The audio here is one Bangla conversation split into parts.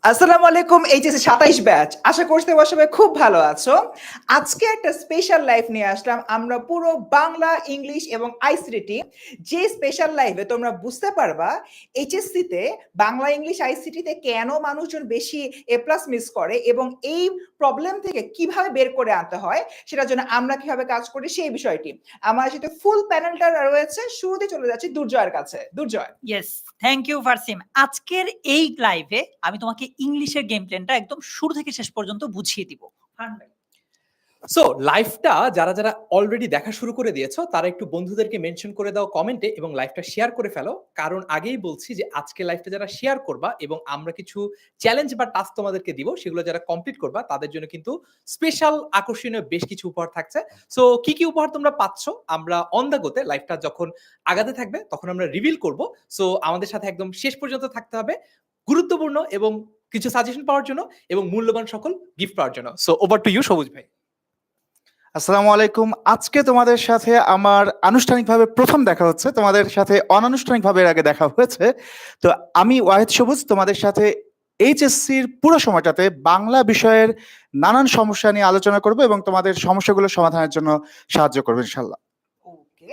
আসসালামু আলাইকুম এইচএসসি ২৭ ব্যাচ। আশা করছি তোমরা সবাই খুব ভালো আছো। আজকে একটা স্পেশাল লাইভ নিয়ে আসলাম। আমরা পুরো বাংলা, ইংলিশ এবং আইসিটি যে স্পেশাল লাইভে তোমরা বুঝতে পারবা এইচএসসিতে বাংলা, ইংলিশ, আইসিটিতে কেন মানুষজন বেশি এ প্লাস মিস করে এবং এই প্রবলেম থেকে কিভাবে বের করে আনতে হয় সেটার জন্য আমরা কিভাবে কাজ করি সেই বিষয়টি। আমার সাথে ফুল প্যানেলটা রয়েছে। শুরুতে চলে যাচ্ছি দুর্জয়ের কাছে। Durjoy. Yes, thank you Farsim. আজকের এই লাইভে আমি তোমাকে ইংলিশের গেম প্ল্যানটা একদম শুরু থেকে শেষ পর্যন্ত বুঝিয়ে দিব। সো লাইভটা যারা অলরেডি দেখা শুরু করে দিয়েছো তারা একটু বন্ধুদেরকে মেনশন করে দাও কমেন্টে এবং লাইভটা শেয়ার করে ফেলো, কারণ আগেই বলছি যে আজকে লাইভটা যারা শেয়ার করবা এবং আমরা কিছু চ্যালেঞ্জ বা টাস্ক তোমাদেরকে দিব, সেগুলো যারা কমপ্লিট করবা তাদের জন্য কিন্তু স্পেশাল আকর্ষণীয় বেশ কিছু উপহার থাকছে। সো কি কি উপহার তোমরা পাচ্ছ আমরা অন দ্য গোতে লাইভটা যখন আগাতে থাকবে তখন আমরা রিভিল করব। সো আমাদের সাথে একদম শেষ পর্যন্ত থাকতে হবে গুরুত্বপূর্ণ এবং কিছু সাজেশন পাওয়ার জন্য এবং মূল্যবান সকল গিফট পাওয়ার জন্য। সো ওভার টু ইউ সবুজ ভাই। আসসালামু আলাইকুম। আজকে তোমাদের সাথে আমার আনুষ্ঠানিকভাবে প্রথম দেখা হচ্ছে, তোমাদের সাথে অনানুষ্ঠানিকভাবে এর আগে দেখা হয়েছে। তো আমি ওয়াহিদ সবুজ তোমাদের সাথে এইচএসসির পুরো সময়টাতে বাংলা বিষয়ের নানান সমস্যা নিয়ে আলোচনা করব এবং তোমাদের সমস্যাগুলো সমাধানের জন্য সাহায্য করবো ইনশাল্লাহ। ওকে,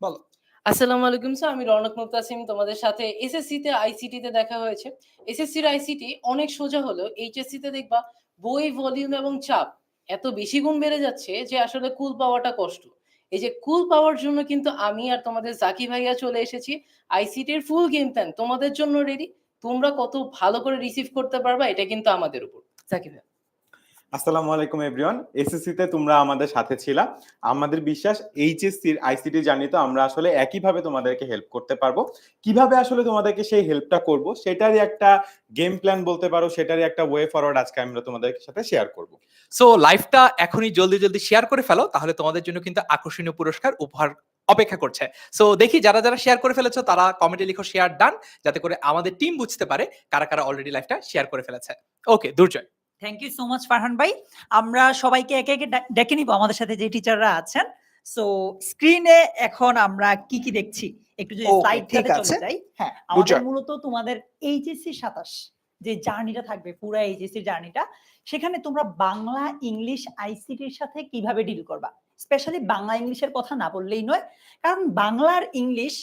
বলো। আসসালামু আলাইকুম স্যার, আমি রৌনক মুক্তাসিম। তোমাদের সাথে এসএসসি তে আইসিটি তে দেখা হয়েছে। এসএসসির আইসিটি অনেক সোজা হলো, এইচএসসি তে দেখবা বই, ভলিউম এবং চাপ এত বেশি গুণ বেড়ে যাচ্ছে যে আসলে কুল পাওয়াটা কষ্ট। এই যে কুল পাওয়ার জন্য কিন্তু আমি আর তোমাদের জাকি ভাইয়া চলে এসেছি। আইসিটির ফুল গেম প্ল্যান তোমাদের জন্য রেডি। তোমরা কত ভালো করে রিসিভ করতে পারবা এটা কিন্তু আমাদের উপর। জাকি ভাইয়া। আসসালামু আলাইকুম এভরিওয়ান। এসএসসি তে তোমরা আমাদের সাথে ছিলা। আমাদের বিশ্বাস এইচএসসির আইসিটি জানি তো আমরা আসলে একইভাবে তোমাদেরকে হেল্প করতে পারবো। কিভাবে আসলে তোমাদেরকে সেই হেল্পটা করব সেটারই একটা গেম প্ল্যান বলতে পারো, সেটারই একটা ওয়ে ফরওয়ার্ড আজকে আমরা তোমাদের সাথে শেয়ার করব। সো লাইভটা এখনই জলদি শেয়ার করে ফেলো, তাহলে তোমাদের জন্য কিন্তু আকর্ষণীয় পুরস্কার উপহার অপেক্ষা করছে। সো দেখি যারা শেয়ার করে ফেলেছো তারা কমেন্টে লিখো শেয়ার ডান, যাতে করে আমাদের টিম বুঝতে পারে কারা কারা অলরেডি লাইভটা শেয়ার করে ফেলেছে। Okay Durjoy. Thank you so much Farhan ভাই। আমরা সবাইকে একে একে ডেকে নিব, আমাদের সাথে যে টিচাররা আছেন। সো স্ক্রিনে এখন আমরা কি কি দেখছি একটু যদি স্লাইডটাতে চলে যাই। হ্যাঁ, আমাদের মূলত তোমাদের এইচএসসি ২৭ যে জার্নিটা থাকবে, পুরো এইচএসসি জার্নিটা, সেখানে তোমরা বাংলা, ইংলিশ, আইসিটির সাথে কিভাবে ডিল করবা। স্পেশালি বাংলা ইংলিশের কথা না বললেই নয়, কারণ বাংলা আর ইংলিশ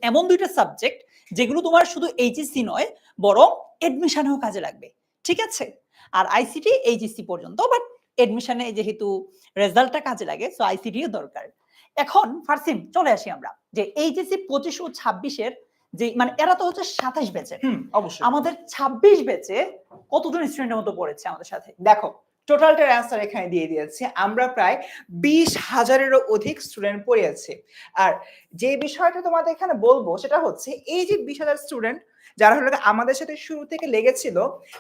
এমন দুইটা সাবজেক্ট যেগুলো তোমার শুধু এইচএসসি নয় বরং এডমিশনেও কাজে লাগবে, ঠিক আছে? আর আইসিটি এইচএসসি পর্যন্ত, বাট এডমিশনে যেহেতু রেজাল্টটা কাজে লাগে সো আইসিটিও দরকার। এখন ফারসিম চলে আসি আমরা যে এইচএসসি 25 ও 26-এর যে মানে এরা তো হচ্ছে 27 ব্যাচের। অবশ্যই। আমাদের 26 ব্যাচে কতজন স্টুডেন্টের মতো পড়েছে আমাদের সাথে? দেখো, টোটালটার অ্যান্সার এখানে দিয়ে দিয়েছি। আমরা প্রায় 20,000-এরও অধিক স্টুডেন্ট পড়িয়েছি। আর যে বিষয়টা তোমাদের এখানে বলবো সেটা হচ্ছে এই যে 20,000 স্টুডেন্ট যারা হলো আমাদের সাথে শুরু থেকে লেগেছিল,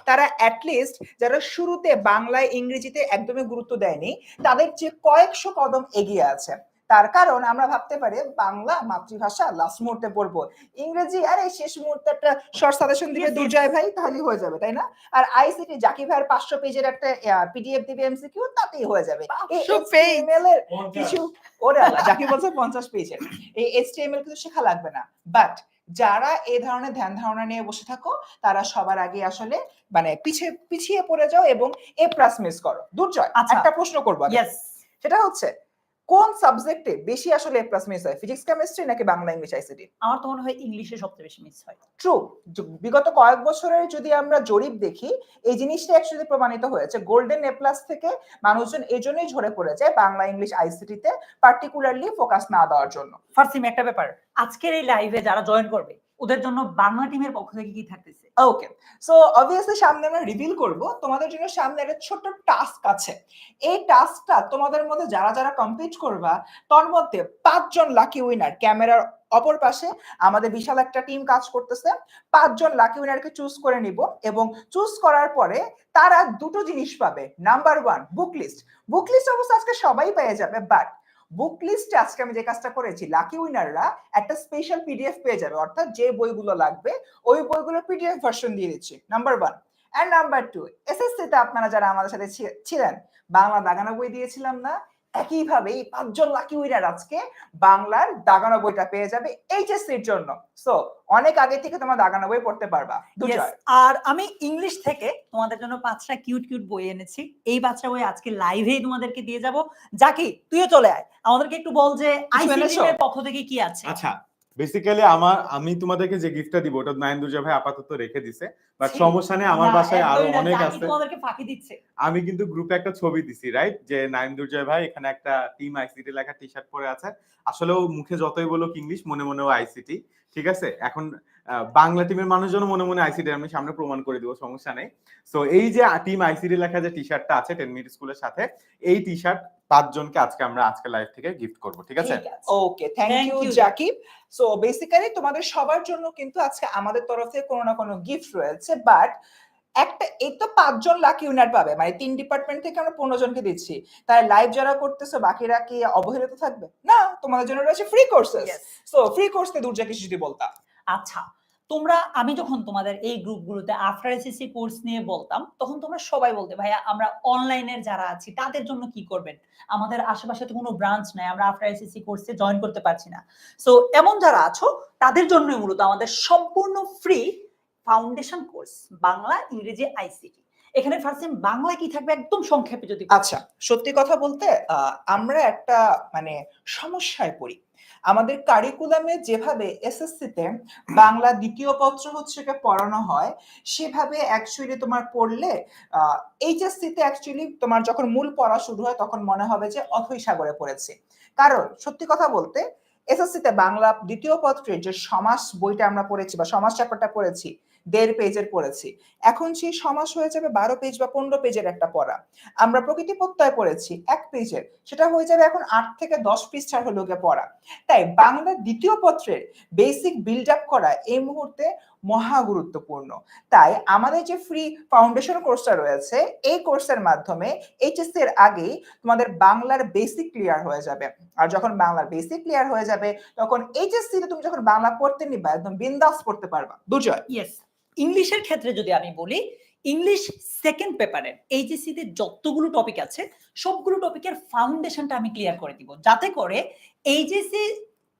তারা অ্যাটলিস্ট যারা শুরুতে বাংলায়, ইংরেজিতে একদমই গুরুত্ব দেয়নি, তাদের চেয়ে কয়েকশো কদম এগিয়ে আছে। তার কারণ আমরা ভাবতে পারি বাংলা মাতৃভাষা লাস্ট মুহূর্তে পড়বো, ইংরেজি আরে শেষ মুহূর্তে একটা শর্ট সাজেশন দিবে দুর্জয় ভাই, তাহলে হয়ে যাবে, তাই না? আর আইসিটি জাকি ভাইয়ের 500 পেজের একটা পিডিএফ দিবে এমসিকিউ, তাতেই হয়ে যাবে। এইচটিএমএল এর কিছু, ওরে আল্লাহ, জাকি বলছে 50 পেজের, এই এইচটিএমএল কিছু শেখা লাগবে না। বাট যারা এই ধরনের ধ্যান ধারণা নিয়ে বসে থাকো তারা সবার আগে আসলে মানে পিছিয়ে পড়ে যাও এবং এ প্লাস মিস করো। দুর্জয়, একটা প্রশ্ন করবো। সেটা হচ্ছে কোন সাবজেক্টে বেশি আসলে এ প্লাস মিস হয়, ফিজিক্স, কেমিস্ট্রি নাকি বাংলা, ইংলিশ, আইসিটি? আমার তো মনে হয় ইংলিশে সবচেয়ে বেশি মিস হয়। ট্রু। বিগত কয়েক বছরের যদি আমরা জরিপ দেখি এই জিনিসটা অ্যাকচুয়ালি প্রমাণিত হয়েছে। গোল্ডেন এ প্লাস থেকে মানুষজন এই জন্যই ঝরে পড়ে যায় বাংলা, ইংলিশ, আইসিটিতে পার্টিকুলারলি ফোকাস না দেওয়ার জন্য। ফারসিম একটা ব্যাপার, আজকের এই লাইভে যারা জয়েন করবে ওদের জন্য বাংলা টিমের পক্ষ থেকে কি থাকতেছে? ওকে, সো অবভিয়াসলি সামনে আমরা রিভিল করব। তোমাদের জন্য সামনে একটা ছোট্ট টাস্ক আছে। এই টাস্কটা তোমাদের মধ্যে যারা কমপ্লিট করবা তার মধ্যে 5 জন লাকি উইনার, ক্যামেরার অপর পাশে আমাদের বিশাল একটা টিম কাজ করতেছে, 5 জন লাকি উইনারকে চুজ করে নিব এবং চুজ করার পরে তারা দুটো জিনিস পাবে। Number 1 book list. Book list অবশ্য আজকে সবাই পেয়ে যাবে, বাট বুক লিস্টে আজকে আমি যে কাজটা করেছি, লাকি উইনাররা একটা স্পেশাল পিডিএফ পেয়ে যাবে, অর্থাৎ যে বইগুলো লাগবে ওই বইগুলোর পিডিএফ ভার্সন দিয়ে দিচ্ছি। নাম্বার 1 এন্ড নাম্বার 2, এসএসসি তে আপনারা যারা আমাদের সাথে ছিলেন, বাংলা দাগানো বই দিয়েছিলাম না, একইভাবে এই 5 জন লাকি উইনার আজকে বাংলার দাগানো বইটা পেয়ে যাবে এইচএসসির জন্য। সো অনেক আগে থেকে তোমরা দাগানো বই পড়তে পারবা। Yes, দুজয়। আর আমি ইংলিশ থেকে তোমাদের জন্য 5টা কিউট কিউট বই এনেছি। এই 5টা বই আজকে লাইভেই তোমাদেরকে দিয়ে যাব। জাকি তুইও চলে আয়, আমাদেরকে একটু বল যে আইসিটি এনেছো? এর পক্ষ থেকে কি আছে। আচ্ছা, বেসিক্যালি আমি তোমাদেরকে যে গিফটটা দিব ওটা নাইন্দুর্জা ভাই আপাতত রেখে দিছে, বাট ছি, সমস্যা নেই, আমার না, বাসায় আরো একদমই না, অনেক জাকি আছে। তোমাদেরকে ফাঁকি দিচ্ছে। আমি কিন্তু গ্রুপে একটা ছবি দিছি, রাইট, যে নাইন্দুর্জয় ভাই এখানে একটা টিম আইসিটি লেখা টি শার্ট পরে আছে। আসলে ও মুখে যতই বলুক ইংলিশ, মনে মনে ও আইসিটি, ঠিক আছে। এখন বাংলা টিমের মানুষজন মনে মনে আইসিটি, আমি সামনে প্রমাণ করে দিব, সমস্যা নেই। সো এই যে টিম আইসিটি লেখা যে টি শার্টটা আছে 10 মিনিট স্কুলের সাথে, এই টি শার্ট 5 জনকে আজকে আমরা আজকে লাইভ থেকে গিফট করব, ঠিক আছে। ঠিক আছে। Okay, thank Thank you you, Jakib. So basically তোমাদের সবার জন্য কিন্তু আজকে আমাদের তরফ থেকে কোনো না কোনো গিফট রয়েছে, বাট একটা এই তো 5 জন লাকি উইনার পাবে, মানে 3 ডিপার্টমেন্ট থেকে আমরা 15 জনকে দিচ্ছি। তাই লাইভ যারা করতেছো বাকিরা কি অবহেলিত থাকবে না? তোমাদের জন্য রয়েছে free courses. Yes. So free course তে দুর্জা কিছু যদি বলতা। আচ্ছা, তোমরা আমি যখন তোমাদের এই গ্রুপগুলোতে আফটার এসএসসি কোর্স নিয়ে বলতাম, তখন তোমরা সবাই বলতে ভাইয়া আমরা অনলাইনের যারা আছি তাদের জন্য কি করবেন, আমাদের আশেপাশে তো কোনো ব্রাঞ্চ নাই, আমরা আফটার এসএসসি কোর্সে জয়েন করতে পারছি না। সো এমন যারা আছো তাদের জন্যই মূলত আমাদের সম্পূর্ণ ফ্রি ফাউন্ডেশন কোর্স বাংলা ইংরেজি আইসিটি। এখানে ফার্স্ট টাইম বাংলা কি থাকবে একদম সংক্ষেপে যদি আচ্ছা, সত্যি কথা বলতে আমরা একটা মানে সমস্যায় পড়ি। আমাদের কারিকুলামে যেভাবে এসএসসি তে বাংলা দ্বিতীয় পত্র হচ্ছে পড়ানো হয়, সেভাবে অ্যাকচুয়ালি তোমার পড়লে এইচএসসি তে অ্যাকচুয়ালি তোমার যখন মূল পড়া শুরু হয় তখন মনে হবে যে অথৈ সাগরে পড়েছি। কারণ সত্যি কথা বলতে এসএসসি তে বাংলা দ্বিতীয় পত্রের যে সমাস বইটা আমরা পড়েছি বা সমাস চ্যাপ্টারটা পড়েছি 1.5 পেজের পড়েছি, এখন সেই সমাস হয়ে যাবে 12 পেজ বা 15 পেজের একটা পড়া। আমরা প্রকৃতি প্রত্যয় পড়েছি 1 পেজের, সেটা হয়ে যাবে এখন 8 থেকে 10 পৃষ্ঠার হলো গিয়ে পড়া। তাই বাংলা দ্বিতীয় পত্রের বেসিক বিল্ড আপ করা এই মুহূর্তে মহা গুরুত্বপূর্ণ। তাই আমাদের যে ফ্রি ফাউন্ডেশন কোর্সটা রয়েছে, এই কোর্সের মাধ্যমে এইচএসসি এর আগেই তোমাদের বাংলার বেসিক ক্লিয়ার হয়ে যাবে। আর যখন বাংলার বেসিক ক্লিয়ার হয়ে যাবে তখন এইচএসসি তে তুমি যখন বাংলা পড়তে নিবা একদম বিন্দাস পড়তে পারবা। দুজয়। ইয়েস, ইংলিশের ক্ষেত্রে যদি আমি বলি, ইংলিশ সেকেন্ড পেপারের এইচএসসি তে যতগুলো টপিক আছে সবগুলো টপিকের ফাউন্ডেশনটা আমি ক্লিয়ার করে দিব, যাতে করে এইচএসসি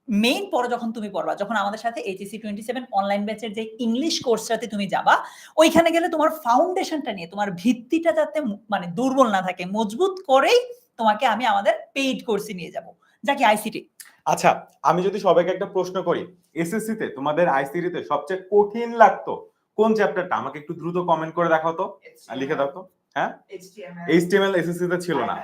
মেইন পড়া যখন তুমি পড়বা, যখন আমাদের সাথে এইচএসসি 27 অনলাইন ব্যাচের যে ইংলিশ কোর্সটাতে তুমি যাবা, ওইখানে গেলে তোমার ফাউন্ডেশনটা নিয়ে তোমার ভিত্তিটা যাতে মানে দুর্বল না থাকে, মজবুত করেই তোমাকে আমি আমাদের পেইড কোর্সে নিয়ে যাব, যা কি আইসিটি। আচ্ছা, আমি যদি সবাইকে একটা প্রশ্ন করি, এসএসসি তে তোমাদের আইসিটি তে সবচেয়ে কঠিন লাগতো কোন চ্যাপ্টারটা, আমাকে একটু দ্রুত কমেন্ট করে দেখাও তো, লিখে দাও তো। হ্যাঁ, এইচটিএমএল এসএসসি তে ছিল না।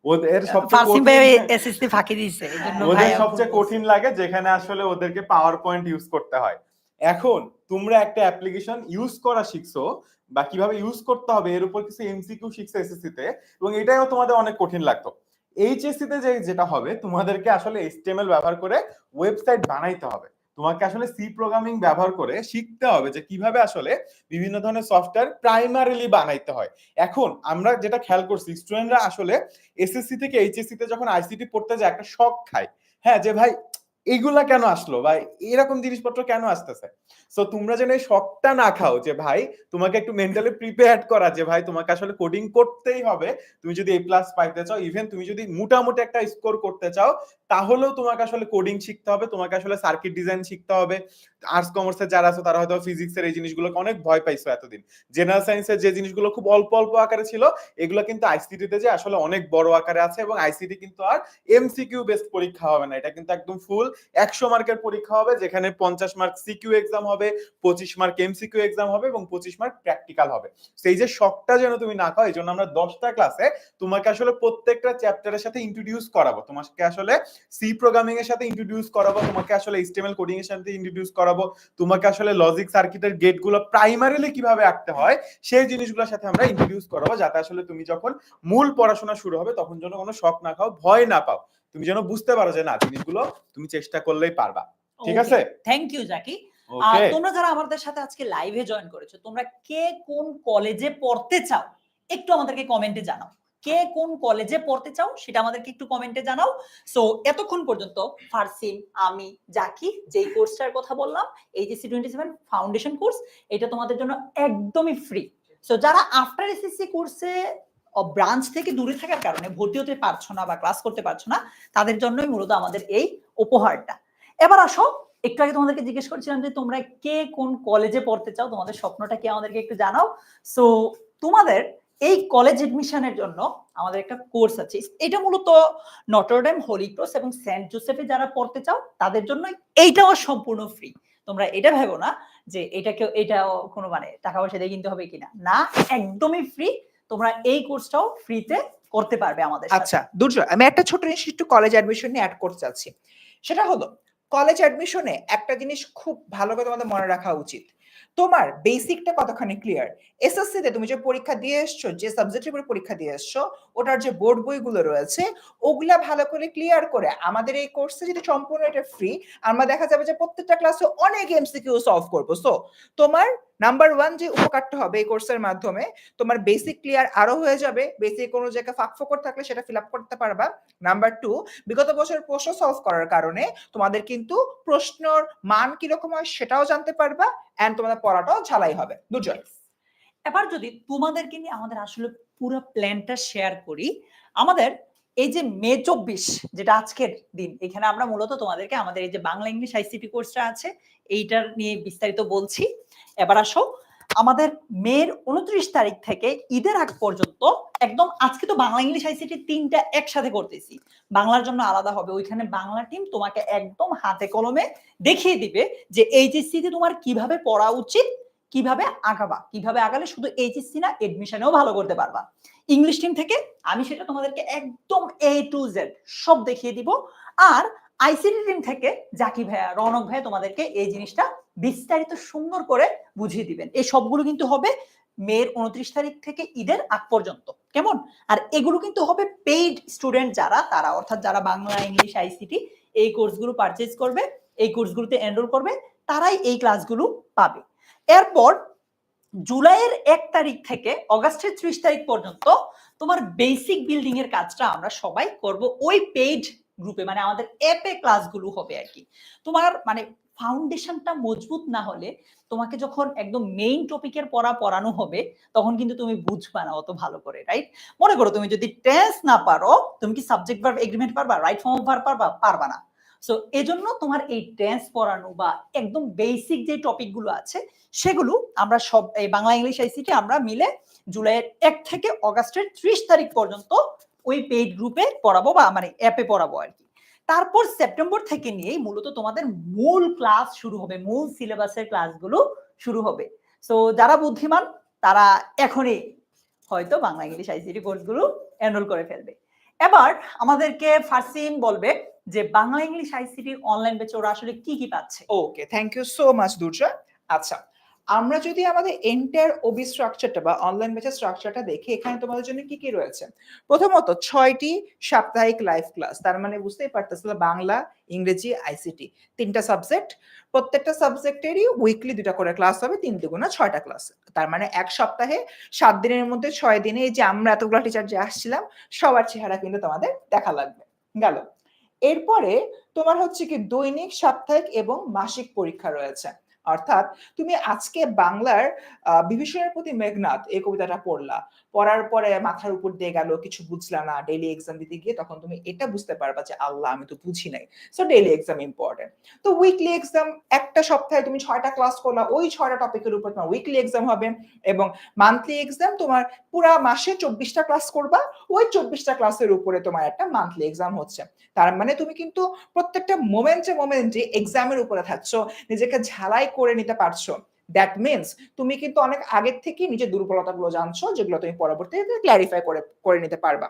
ওদের সবচেয়ে ফার্সিম ভাই কঠিন, এসএসসি ফাঁকি দিয়েছে, এজন্য ওদের ভাই সবচেয়ে কঠিন লাগে যেখানে আসলে ওদেরকে পাওয়ার পয়েন্ট ইউজ করতে হয়। এখন তোমরা একটা অ্যাপ্লিকেশন ইউজ করা শিখছো বা কিভাবে ইউজ করতে হবে এর উপর কিছু এমসিকিউ শিখছো এসএসসি তে, এবং এটাও তোমাদের অনেক কঠিন লাগতো। এইচএসসি তে যেটা হবে, তোমাদেরকে আসলে এইচটিএমএল ব্যবহার করে ওয়েবসাইট বানাইতে হবে, তোমাকে আসলে সি প্রোগ্রামিং ব্যবহার করে শিখতে হবে যে কিভাবে আসলে বিভিন্ন ধরনের সফটওয়্যার প্রাইমারিলি বানাইতে হয়। এখন আমরা যেটা খেয়াল করছি, স্টুডেন্টরা আসলে এসএসসি থেকে এইচএসসি তে যখন আইসিটি পড়তে যায় একটা শক খায়, হ্যাঁ, যে ভাই এইগুলা কেন আসলো বা এরকম জিনিসপত্র কেন আসতেছে। সো তোমরা যেন এই শকটা না খাও, যে ভাই তোমাকে একটু মেন্টালি প্রিপেয়ার্ড করা যে ভাই তোমাকে আসলে কোডিং করতেই হবে। তুমি যদি এ প্লাস পাইতে চাও, ইভেন তুমি যদি মোটামুটি একটা স্কোর করতে চাও, তাহলেও তোমাকে আসলে কোডিং শিখতে হবে, তোমাকে আসলে সার্কিট ডিজাইন শিখতে হবে। আর্টস কমার্সের যারা আছে তারা হয়তো ফিজিক্সের এই জিনিসগুলোকে অনেক ভয় পাইছো এতদিন। জেনারেল সায়েন্সের যে জিনিসগুলো খুব অল্প অল্প আকারে ছিল, এগুলো কিন্তু আইসিটি তে যে আসলে অনেক বড় আকারে আছে, এবং আইসিটি কিন্তু আর এমসিকিউ বেসড পরীক্ষা হবে না, এটা কিন্তু একদম ফুল 100 মার্কের পরীক্ষা হবে, যেখানে 50 মার্ক সিকিউ এক্সাম হবে, 25 মার্ক এমসিকিউ এক্সাম হবে এবং 25 মার্ক প্র্যাকটিক্যাল হবে। সেই যে শকটা যেন তুমি না খাও, এই জন্য আমরা 10টা ক্লাসে তোমাকে আসলে প্রত্যেকটা চ্যাপ্টারের সাথে ইন্ট্রোডিউস করাবো, তোমাকে আসলে সি প্রোগ্রামিং এর সাথে ইন্ট্রোডিউস করাবো, তোমাকে আসলে এইচটিএমএল কোডিং এর সাথে ইন্ট্রোডিউস করাবো, তোমাকে আসলে লজিক সার্কিটের গেটগুলো প্রাইমারিলি কিভাবে আঁকতে হয় সেই জিনিসগুলোর সাথে আমরা ইন্ট্রোডিউস করাবো, যাতে আসলে তুমি যখন মূল পড়াশোনা শুরু হবে তখন যেন কোনো শক না খাও, ভয় না পাও, তুমি যেন বুঝতে পারো যে না, জিনিসগুলো তুমি চেষ্টা করলেই পারবা। ঠিক আছে, থ্যাংক ইউ জাকি। ওকে। তোমরা যারা আমাদের সাথে আজকে লাইভে জয়েন করেছো, তোমরা কে কোন কলেজে পড়তে চাও একটু আমাদেরকে কমেন্টে জানাও। কে কোন কলেজে পড়তে চাও সেটা আমাদেরকে একটু কমেন্টে জানাও। সো এতক্ষণ পর্যন্ত ফারসিন, আমি, জাকি যেই কোর্সটার কথা বললাম, এইচএসসি 27 ফাউন্ডেশন কোর্স, এটা তোমাদের জন্য একদমই ফ্রি। সো যারা আফটার এসএসসি কোর্সে ব্রাঞ্চ থেকে দূরে থাকার কারণে ভর্তি হতে পারছো না বা ক্লাস করতে পারছো না, তাদের জন্যই মূলত আমাদের এই উপহারটা। এবার আসো, একটু আগে তোমাদেরকে জিজ্ঞেস করছিলাম যে তোমরা কে কোন কলেজে পড়তে চাও, তোমাদের স্বপ্নটা কি আমাদেরকে একটু জানাও। সো তোমাদের এই কলেজ এডমিশনের জন্য আমাদের একটা কোর্স আছে, এটা মূলত নটরডেম, হোলি ক্রস এবং সেন্ট জোসেফে যারা পড়তে চাও তাদের জন্য এইটাও সম্পূর্ণ ফ্রি। তোমরা এটা ভেবো না যে এটাও কোনো মানে টাকা পয়সা দিয়ে কিনতে হবে কিনা, না, একদমই ফ্রি। তোমরা এই কোর্সটাও ফ্রিতে করতে পারবে আমাদের সাথে। আচ্ছা দুর্জয়, আমি একটা ছোট জিনিস একটু কলেজ অ্যাডমিশন নিয়ে অ্যাড করতে চাচ্ছি। সেটা হলো কলেজ অ্যাডমিশনে একটা জিনিস খুব ভালো করে তোমাদের মনে রাখা উচিত, তোমার বেসিকটা কতখানি ক্লিয়ার। এসএসসি তে তুমি যে পরীক্ষা দিয়ে এসছো, যে সাবজেক্টের উপর পরীক্ষা দিয়ে এসছো, ওটার যে বোর্ড বইগুলো রয়েছে ওগুলা ভালো করে ক্লিয়ার করে আমাদের এই কোর্সে যেটা সম্পূর্ণ এটা ফ্রি, আমরা দেখা যাবে যে প্রত্যেকটা ক্লাসে অনেক এমসিকিউ সলভ করবো। সো তোমার নাম্বার 1 যে উপকারটা হবে এই কোর্সের মাধ্যমে, তোমার বেসিক ক্লিয়ার আরো হয়ে যাবে, বেসিক কোনো জায়গায় ফাঁক ফোকর থাকলে সেটা ফিল আপ করতে পারবা। নাম্বার 2, বিগত বছরের প্রশ্ন সলভ করার কারণে তোমাদের কিন্তু প্রশ্নর মান কিরকম হয় সেটাও জানতে পারবা, এন্ড তোমাদের পড়াটাও ঝালাই হবে। দুর্জয়, এবার যদি তোমাদেরকে নিয়ে আমাদের আসলে পুরো প্ল্যানটা শেয়ার করি, আমাদের এই যে মে 24 যেটা আজকের দিন, এখানে আমরা মূলত তোমাদেরকে আমাদের এই যে বাংলা ইংলিশ আইসিটি কোর্সটা আছে এইটার নিয়ে বিস্তারিত বলছি। এবার আসো, আমাদের মের 29 তারিখ থেকে ঈদের আগ পর্যন্ত একদম, আজকে তো বাংলা ইংলিশ আইসিটি 3টা একসাথে করতেছি, বাংলার জন্য আলাদা হবে, ওইখানে বাংলা টিম তোমাকে একদম হাতে কলমে দেখিয়ে দিবে যে এইচএসসি তে তোমার কিভাবে পড়া উচিত, কিভাবে আগাবা, কিভাবে আগালে শুধু এইচএসসি না এডমিশনেও ভালো করতে পারবা। ইংলিশ টিম থেকে আমি সেটা তোমাদেরকে একদম A to Z সব দেখিয়ে দিব। আর আইসিটি টিম থেকে জাকি ভাইয়া, রৌনক ভাইয়া তোমাদেরকে এই জিনিসটা বিস্তারিত সুন্দর করে বুঝিয়ে দিবেন। এই সবগুলো কিন্তু হবে মের 29 তারিখ থেকে ঈদের আগ পর্যন্ত, কেমন? আর এগুলো কিন্তু হবে পেইড স্টুডেন্ট যারা, তারা অর্থাৎ যারা বাংলা ইংলিশ আইসিটি এই কোর্সগুলো পারচেজ করবে, এই কোর্সগুলোতে এনরোল করবে, তারাই এই ক্লাসগুলো পাবে। এরপর জুলাইয়ের 1 তারিখ থেকে অগাস্টের 30 তারিখ পর্যন্ত তোমার বেসিক বিল্ডিং এর কাজটা আমরা সবাই করব ওই পেইড গ্রুপে, মানে আমাদের অ্যাপে ক্লাসগুলো হবে আর কি। তোমার মানে ফাউন্ডেশনটা মজবুত না হলে তোমাকে যখন একদম মেইন টপিকের পড়ানো হবে তখন কিন্তু তুমি বুঝবা না অত ভালো করে, রাইট? মনে করো তুমি যদি টেন্স না পারো, তুমি কি সাবজেক্ট ভার্ব এগ্রিমেন্ট পারবা, রাইট ফর্ম অফ ভার্ব পারবা না। সো এজন্য তোমার এই টেন্স পড়ানো বা একদম বেসিক যে টপিকগুলো আছে সেগুলো আমরা সব এই বাংলা ইংলিশ আইসিটি আমরা মিলে জুলাইয়ের 1 থেকে অগাস্টের 30 তারিখ পর্যন্ত ওই পেইড গ্রুপে পড়াবো বা মানে অ্যাপে পড়াবো আর কি। তারপর সেপ্টেম্বর থেকে নিয়েই মূলত তোমাদের মূল ক্লাস শুরু হবে, মূল সিলেবাসের ক্লাসগুলো শুরু হবে। সো যারা বুদ্ধিমান তারা এখনই হয়তো বাংলা ইংলিশ আইসিটি কোর্সগুলো এনরোল করে ফেলবে। এবার আমাদেরকে ফারসিন বলবে যে বাংলা ইংলিশ আইসিটি অনলাইন ব্যাচে ওরা আসলে কি কি পাচ্ছে। ওকে, থ্যাংক ইউ সো মাচ দুর্জয়। আচ্ছা, আমরা যদি আমাদের এন্টায়ার ওবি স্ট্রাকচারটা বা অনলাইন ব্যাচের স্ট্রাকচারটা দেখি, এখানে তোমাদের জন্য কি কি রয়েছে। প্রথমত 6টি সাপ্তাহিক লাইভ ক্লাস, তার মানে বুঝতেই পারতেছিল বাংলা, ইংরেজি, আইসিটি 3টা সাবজেক্ট, প্রত্যেকটা সাবজেক্টেরই উইকলি 2টা করে ক্লাস হবে, 3 দুগুণা 6টা ক্লাস। তার মানে এক সপ্তাহে 7 দিনের মধ্যে 6 দিনে এই যে আমরা এতগুলো টিচার যে আসছিলাম সবার চেহারা কিন্তু তোমাদের দেখা লাগবে। গেল, এরপরে তোমার হচ্ছে কি দৈনিক, সাপ্তাহিক এবং মাসিক পরীক্ষা রয়েছে। অর্থাৎ তুমি আজকে বাংলার বিভীষণের প্রতি মেঘনাদ এই কবিতাটা পড়ার পরে মাথার উপর দিয়ে গেল, কিছু বুঝলা না, ডেইলি এক্সাম দিতে গিয়ে তখন তুমি এটা বুঝতে পারবা যে আল্লাহ আমি তো বুঝি নাই। So daily exam important. তো উইকলি এক্সাম, একটা সপ্তাহে তুমি 6টা ক্লাস করলা, ওই 6টা টপিকের উপর তোমার উইকলি এক্সাম হবে। এবং মান্থলি এক্সাম তোমার পুরা মাসে 24টা ক্লাস করবা, ওই 24টা ক্লাসের উপরে তোমার একটা মান্থলি এক্সাম হচ্ছে। তার মানে তুমি কিন্তু প্রত্যেকটা মোমেন্টে এক্সামের উপরে থাকছো, নিজেকে ঝালাই করে নিতে পারছো। দ্যাট মিনস তুমি কিন্তু অনেক আগের থেকে নিজের দুর্বলতাগুলো জানছো, যেগুলো তুমি পরবর্তীতে ক্ল্যারিফাই করে নিতে পারবা।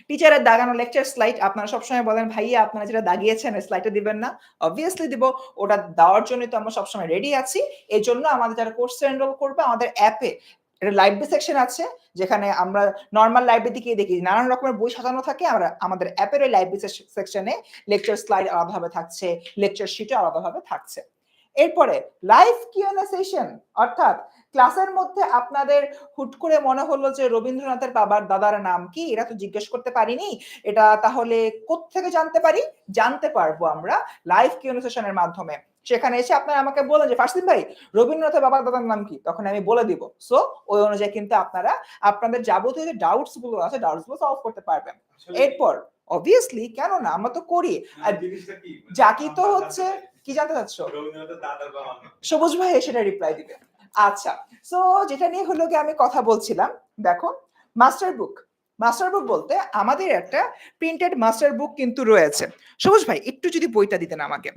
টিচারের দাগানো লেকচার স্লাইড, আপনারা সবসময় বলেন ভাইয়া আপনারা যেটা দাগিয়েছেন স্লাইডে দিবেন না, অবভিয়াসলি দিব, ওটা দেওয়ার জন্য তো আমরা সবসময় রেডি আছি। এই জন্য আমাদের যারা কোর্সে এনরোল করবে আমাদের অ্যাপে একটা লাইব্রেরি সেকশন আছে, যেখানে আমরা নর্মাল লাইব্রেরি দিকে দেখি নানান রকমের বই সাজানো থাকে, আমরা আমাদের অ্যাপের ওই লাইব্রেরি সেকশনে লেকচার স্লাইড আলাদাভাবে থাকছে, লেকচার শিটও আলাদাভাবে থাকছে। এরপরে লাইভ কিউএনএ সেশন, অর্থাৎ ক্লাসের মধ্যে আপনাদের হুট করে মনে হলো যে রবীন্দ্রনাথের বাবার দাদার নাম কি, এটা তো জিজ্ঞেস করতে পারিনি, এটা তাহলে কোত্থেকে জানতে পারবো আমরা লাইভ কিউএনএ সেশনের মাধ্যমে। সেখানে এসে আপনারা আমাকে বলেন যে ফারসিন ভাই রবীন্দ্রনাথের বাবার দাদার নাম কি, তখন আমি বলে দিব। সো ওই অনুযায়ী কিন্তু আপনারা আপনাদের যাবতীয় যে ডাউটস গুলো আছে ডাউটস গুলো সলভ করতে পারবেন। এরপর অবভিয়াসলি কেন না, আমরা তো করি। আর জাকি তো হচ্ছে কি জানতে চাচ্ছ? সবুজ ভাই সেটা রিপ্লাই দিবে। আচ্ছা, সো যেটা নিয়ে হলো গিয়ে আমি কথা বলছিলাম, দেখো মাস্টার বুক বলতে আমাদের একটা প্রিন্টেড মাস্টার বুক কিন্তু রয়েছে। সবুজ ভাই একটু যদি বইটা দিতেন আমাকে।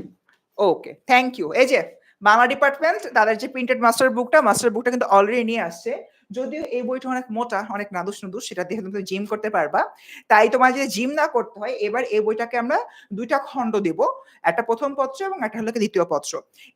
ওকে, থ্যাংক ইউ। এই যে বাংলা ডিপার্টমেন্ট তাদের যে প্রিন্টেড মাস্টার বুকটা কিন্তু অলরেডি নিয়ে আসছে। যদিও এই বইটা অনেক মোটা, অনেক নাদুস সেটা দিয়ে তুমি জিম করতে পারবা। তাই তোমার যদি জিম না করতে হয়, এবার এই বইটাকে আমরা 2টা খণ্ড দেব, একটা প্রথম পত্র এবং একটা হলো দ্বিতীয় পত্র।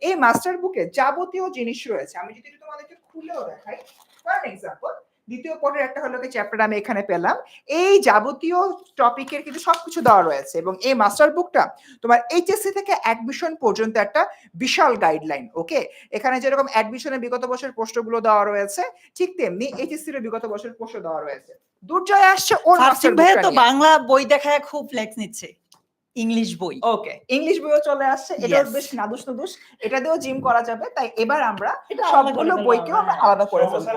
এই মাস্টার বুকে যাবতীয় জিনিস রয়েছে। আমি যদি একটু তোমাদেরকে খুলেও দেখাই, ফর এক্সাম্পল দ্বিতীয় পত্রের একটা হলো চ্যাপ্টার আমি এখানে পেলাম। এই যাবতীয় টপিকের কিন্তু সবকিছু দেওয়া রয়েছে এবং এই মাস্টার বুকটা তোমার এইচএসসি থেকে অ্যাডমিশন পর্যন্ত একটা বিশাল গাইডলাইন। ওকে, এখানে যেরকম অ্যাডমিশনের বিগত বছরের প্রশ্নগুলো দেওয়া রয়েছে, ঠিক তেমনি এইচএসসি এর বিগত বছরের প্রশ্ন দেওয়া রয়েছে। দুর্জয় আসছে ওর ফারসিন মাস্টার ভাইয়া বুকটা তো নিয়ে। বাংলা বই দেখায় খুব ফ্লেক্স নিচ্ছে, ইংলিশ বই। ওকে, ইংলিশ বইও চলে আসছে, এটাও Yes. বেশ নাদুস এটা দিয়েও জিম করা যাবে। তাই এবার আমরা এটা আলাদা করে সবগুলো ফেলবো বইকেও আমরা আমরা। আলাদা করে ফেলবো।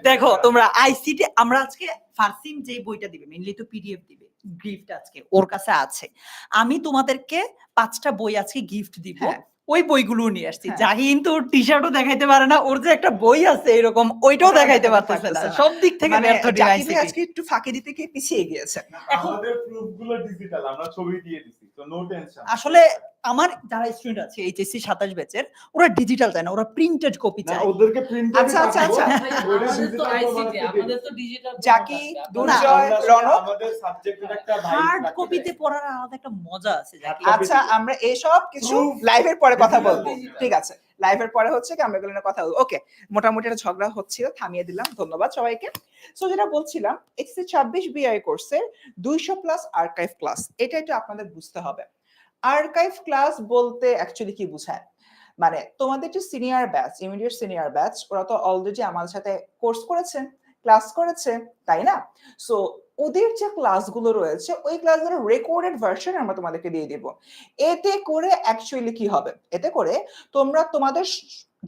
দেখো তোমরা আইসিটি, আমরা আজকে ফারসিন যে বইটা দিবে মেইনলি তো পিডিএফ দিবে, গিফট আজকে ওর কাছে আছে। আমি তোমাদেরকে 5টা বই আজকে গিফট দিব, হ্যাঁ। ওই বইগুলো নিয়ে আসছি। হ্যাঁ। জাহিন তো টি শার্টও দেখাইতে পারে না, ওর যে একটা বই আছে এরকম ওইটাও ওটা দেখাইতে দেখাতে পারতেছে না। পারতেছে না। সব দিক থেকে মানে ব্যর্থ জাকির ভাই আইসিটি। আজকে একটু ফাঁকি দিতে গিয়ে পিছিয়ে গিয়েছে। আমাদের প্রুফগুলো ডিজিটাল, আমরা ছবি দিয়ে দিছি, তো নো টেনশন। আসলে আমার যারা স্টুডেন্ট আছে এইচএসসি 27 ব্যাচের, ওরা ডিজিটাল চায় না, ওরা প্রিন্টেড কপি না, চায়। ওদেরকে প্রিন্ট আচ্ছা, আচ্ছা, আচ্ছা। আমাদের তো আইসিটি, আমাদের তো ডিজিটাল। জাকি, দুর্জয়, রনক, আমাদের সাবজেক্টের একটা হার্ড কপিতে পড়ার আলাদা একটা মজা আছে জাকি। আচ্ছা আমরা এসব কিছু লাইভের পরে কথা বলবো। ঠিক আছে, লাইভের পরে হচ্ছে কি আমরা এগুলো নিয়ে কথা বলবো। ওকে, মোটামুটি একটা ঝগড়া হচ্ছিল, থামিয়ে দিলাম। ধন্যবাদ সবাইকে। সো যেটা বলছিলাম, এইচএসসি 26 বিআই কোর্সের 200+ আর্কাইভ ক্লাস, এটা একটু আপনাদের বুঝতে হবে। আর্কাইভ ক্লাস বলতে অ্যাকচুয়ালি কি বোঝায়? মানে তোমাদের যে senior batch, immediate senior batch, ওরা তো অলরেডি আমাদের সাথে কোর্স করেছে, ক্লাস করেছে, তাই না? সো ওদের যে ক্লাসগুলো রয়েছে ওই ক্লাসগুলোর রেকর্ডেড ভার্সন আমরা তোমাদেরকে দিয়ে দিব। এতে করে অ্যাকচুয়ালি কি হবে? এতে করে তোমরা তোমাদের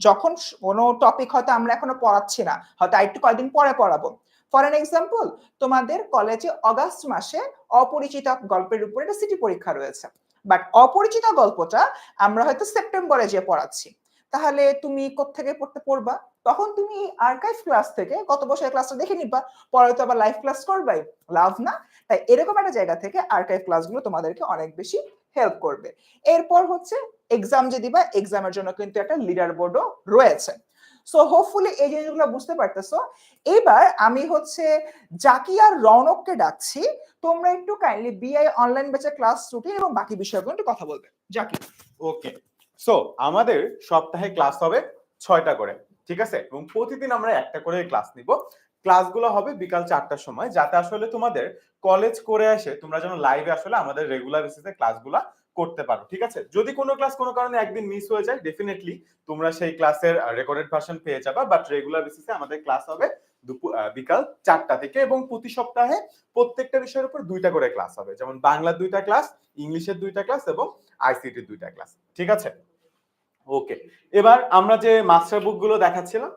যখন কোনো টপিক হয়তো আমরা এখনো পড়াচ্ছি না, হয়তো আরেকটু কয়েকদিন পরে পড়াবো। ফর এন এক্সাম্পল, তোমাদের কলেজে অগাস্ট মাসে অপরিচিত গল্পের উপর একটা সিটি পরীক্ষা রয়েছে, বাট অপরিচিত গল্পটা আমরা হয়তো সেপ্টেম্বরে যে পড়াচ্ছি। তাহলে তুমি কোত্থেকে পড়বা? তখন তুমি আর্কাইভ ক্লাস থেকে গত বছরের ক্লাসটা দেখে নিবা, পরে তো আবার লাইভ ক্লাস করবাই, লাভ না? তাই এরকম একটা জায়গা থেকে আর্কাইভ ক্লাসগুলো তোমাদেরকে অনেক বেশি হেল্প করবে। এরপর হচ্ছে এক্সাম যে দিবা, এক্সামের জন্য কিন্তু একটা লিডার বোর্ডও রয়েছে। সো হোপফুলি এই জিনিসগুলো বুঝতে পারতেছো। এবার আমি হচ্ছে জাকি আর রৌনককে ডাকছি, তোমরা একটু কাইন্ডলি বিআই অনলাইন ব্যাচের ক্লাস রুটিন এবং বাকি বিষয়গুলো একটু কথা বলবে। জাকি। ওকে, সো আমাদের সপ্তাহে ক্লাস হবে 6টা করে, ঠিক আছে? এবং প্রতিদিন আমরা একটা করে ক্লাস নিব। ক্লাসগুলো হবে বিকাল 4টার সময়, যাতে আসলে তোমাদের কলেজ করে এসে তোমরা যেন লাইভে আসলে আমাদের রেগুলার বেসিসে ক্লাসগুলো করতে পারো, ঠিক আছে? যদি কোনো ক্লাস কোনো কারণে একদিন মিস হয়ে যায়, ডেফিনেটলি তোমরা সেই ক্লাসের রেকর্ডেড ভার্সন পেয়ে যাবে, বাট রেগুলার বেসিসে আমাদের ক্লাস হবে বিকাল 4টা থেকে, এবং প্রতি সপ্তাহে প্রত্যেকটা বিষয়ের উপর 2টা করে ক্লাস হবে, যেমন বাংলার 2টা ক্লাস, ইংলিশের 2টা ক্লাস এবং আইসিটির 2টা ক্লাস, ঠিক আছে? ওকে, এবার আমরা যে মাস্টার বুক গুলো দেখাচ্ছিলাম,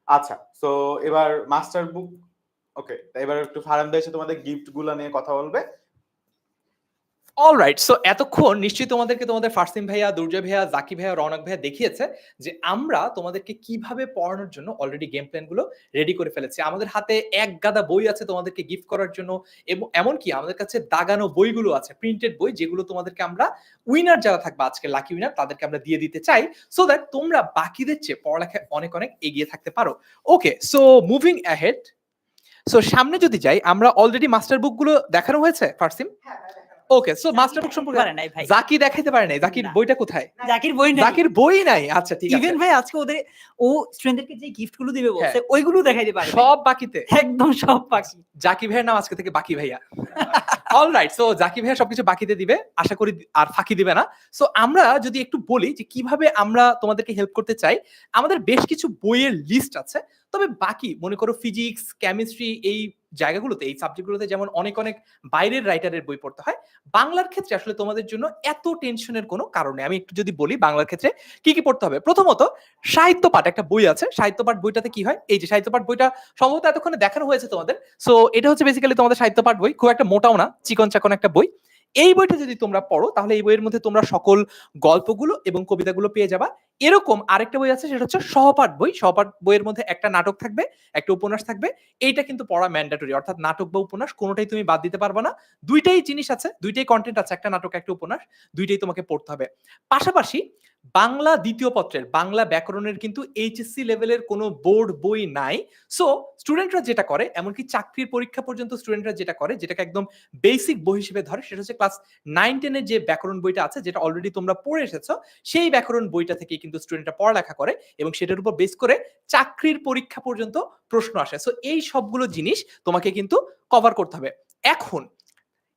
আচ্ছা, সো এবার মাস্টার বুক, ওকে, এবার একটু ফারান্দা এসে তোমাদের গিফট গুলো নিয়ে কথা বলবে। অলরাইট, সো এতক্ষণ নিশ্চয়ই তোমাদেরকে তোমাদের ফারসিন ভাইয়া, দুর্জয় ভাইয়া, জাকি ভাইয়া, রৌনক ভাইয়া দেখিয়েছে যে আমরা তোমাদেরকে কিভাবে পড়ানোর জন্য অলরেডি গেম প্ল্যান গুলো রেডি করে ফেলেছি। আমাদের হাতে এক গাদা বই আছে তোমাদেরকে গিফট করার জন্য, এবং এমনকি আমাদের কাছে দাগানো বইগুলো আছে, প্রিন্টেড বই, যেগুলো তোমাদেরকে আমরা উইনার যারা থাকবে আজকে লাকি উইনার তাদেরকে আমরা দিয়ে দিতে চাই, সো দ্যাট তোমরা বাকিদের চেয়ে পড়ালেখায় অনেক অনেক এগিয়ে থাকতে পারো। ওকে, সো মুভিং অ্যাহেড, সো সামনে যদি যাই, আমরা অলরেডি মাস্টার বুক গুলো দেখানো হয়েছে ফারসিন। ওকে, সো মাস্টার বুক সম্পর্কে পারে নাই ভাই, জাকি দেখাইতে পারে নাই। জাকির না। বইটা কোথায়? জাকির বই নাই। জাকির বই নাই। আচ্ছা, ঠিক আছে। ইভেন ভাই আজকে ওদের ও স্টুডেন্টদেরকে যে গিফট গুলো দিবে বলছে ওইগুলো দেখাইতে পারে সব বাকিতে, একদম সব বাকি। জাকি ভাইয়ের নাম আজকে থেকে বাকি ভাইয়া। অলরাইট, সো জাকি ভাইয়া সবকিছু বাকিতে দিবে, আশা করি আর ফাঁকি দিবে না। সো আমরা যদি একটু বলি যে কিভাবে আমরা তোমাদেরকে হেল্প করতে চাই, আমাদের বেশ কিছু বইয়ের লিস্ট আছে, তবে বাকি মনে করো ফিজিক্স, কেমিস্ট্রি, এই জায়গাগুলোতে, এই সাবজেক্টগুলোতে যেমন অনেক অনেক বাইরের রাইটারের বই পড়তে হয়, বাংলার ক্ষেত্রে আসলে তোমাদের জন্য এত টেনশনের কোনো কারণ নেই। আমি একটু যদি বলি বাংলার ক্ষেত্রে কি কি পড়তে হবে। প্রথমত সাহিত্য পাঠ একটা বই আছে, সাহিত্য পাঠ বইটাতে কি হয়, এই যে সাহিত্য পাঠ বইটা সম্ভবত এতক্ষণে দেখানো হয়েছে তোমাদের। সো এটা হচ্ছে বেসিক্যালি তোমাদের সাহিত্য পাঠ বই, খুব একটা মোটাও না, চিকন চাকন একটা বই। এই বইটা যদি তোমরা পড়ো তাহলে এই বইয়ের মধ্যে তোমরা সকল গল্পগুলো এবং কবিতাগুলো পেয়ে যাবা। এরকম আরেকটা বই আছে, সেটা হচ্ছে সহপাঠ বই। সহপাঠ বইয়ের মধ্যে একটা নাটক থাকবে, একটা উপন্যাস থাকবে। এইটা কিন্তু পড়া ম্যান্ডেটরি, অর্থাৎ নাটক বা উপন্যাস কোনোটাই তুমি বাদ দিতে পারবে না। দুইটাই জিনিস আছে, দুইটাই কন্টেন্ট আছে, একটা নাটক একটা উপন্যাস, দুইটাই তোমাকে পড়তে হবে। পাশাপাশি বাংলা দ্বিতীয় পত্রের বাংলা ব্যাকরণের কিন্তু এইচএসসি লেভেলের কোনো বোর্ড বই নাই। সো স্টুডেন্টরা যেটা করে, এমনকি চাকরির পরীক্ষা পর্যন্ত স্টুডেন্টরা যেটা করে, যেটাকে একদম বেসিক বই হিসেবে ধরে, সেটা হচ্ছে ক্লাস 9-10 যে ব্যাকরণ বইটা আছে, যেটা অলরেডি তোমরা পড়ে এসেছো, সেই ব্যাকরণ বইটা থেকেই কিন্তু স্টুডেন্টরা পড়ালেখা করে এবং সেটার উপর বেস করে চাকরির পরীক্ষা পর্যন্ত প্রশ্ন আসে। সো এই সবগুলো জিনিস তোমাকে কিন্তু কভার করতে হবে। এখন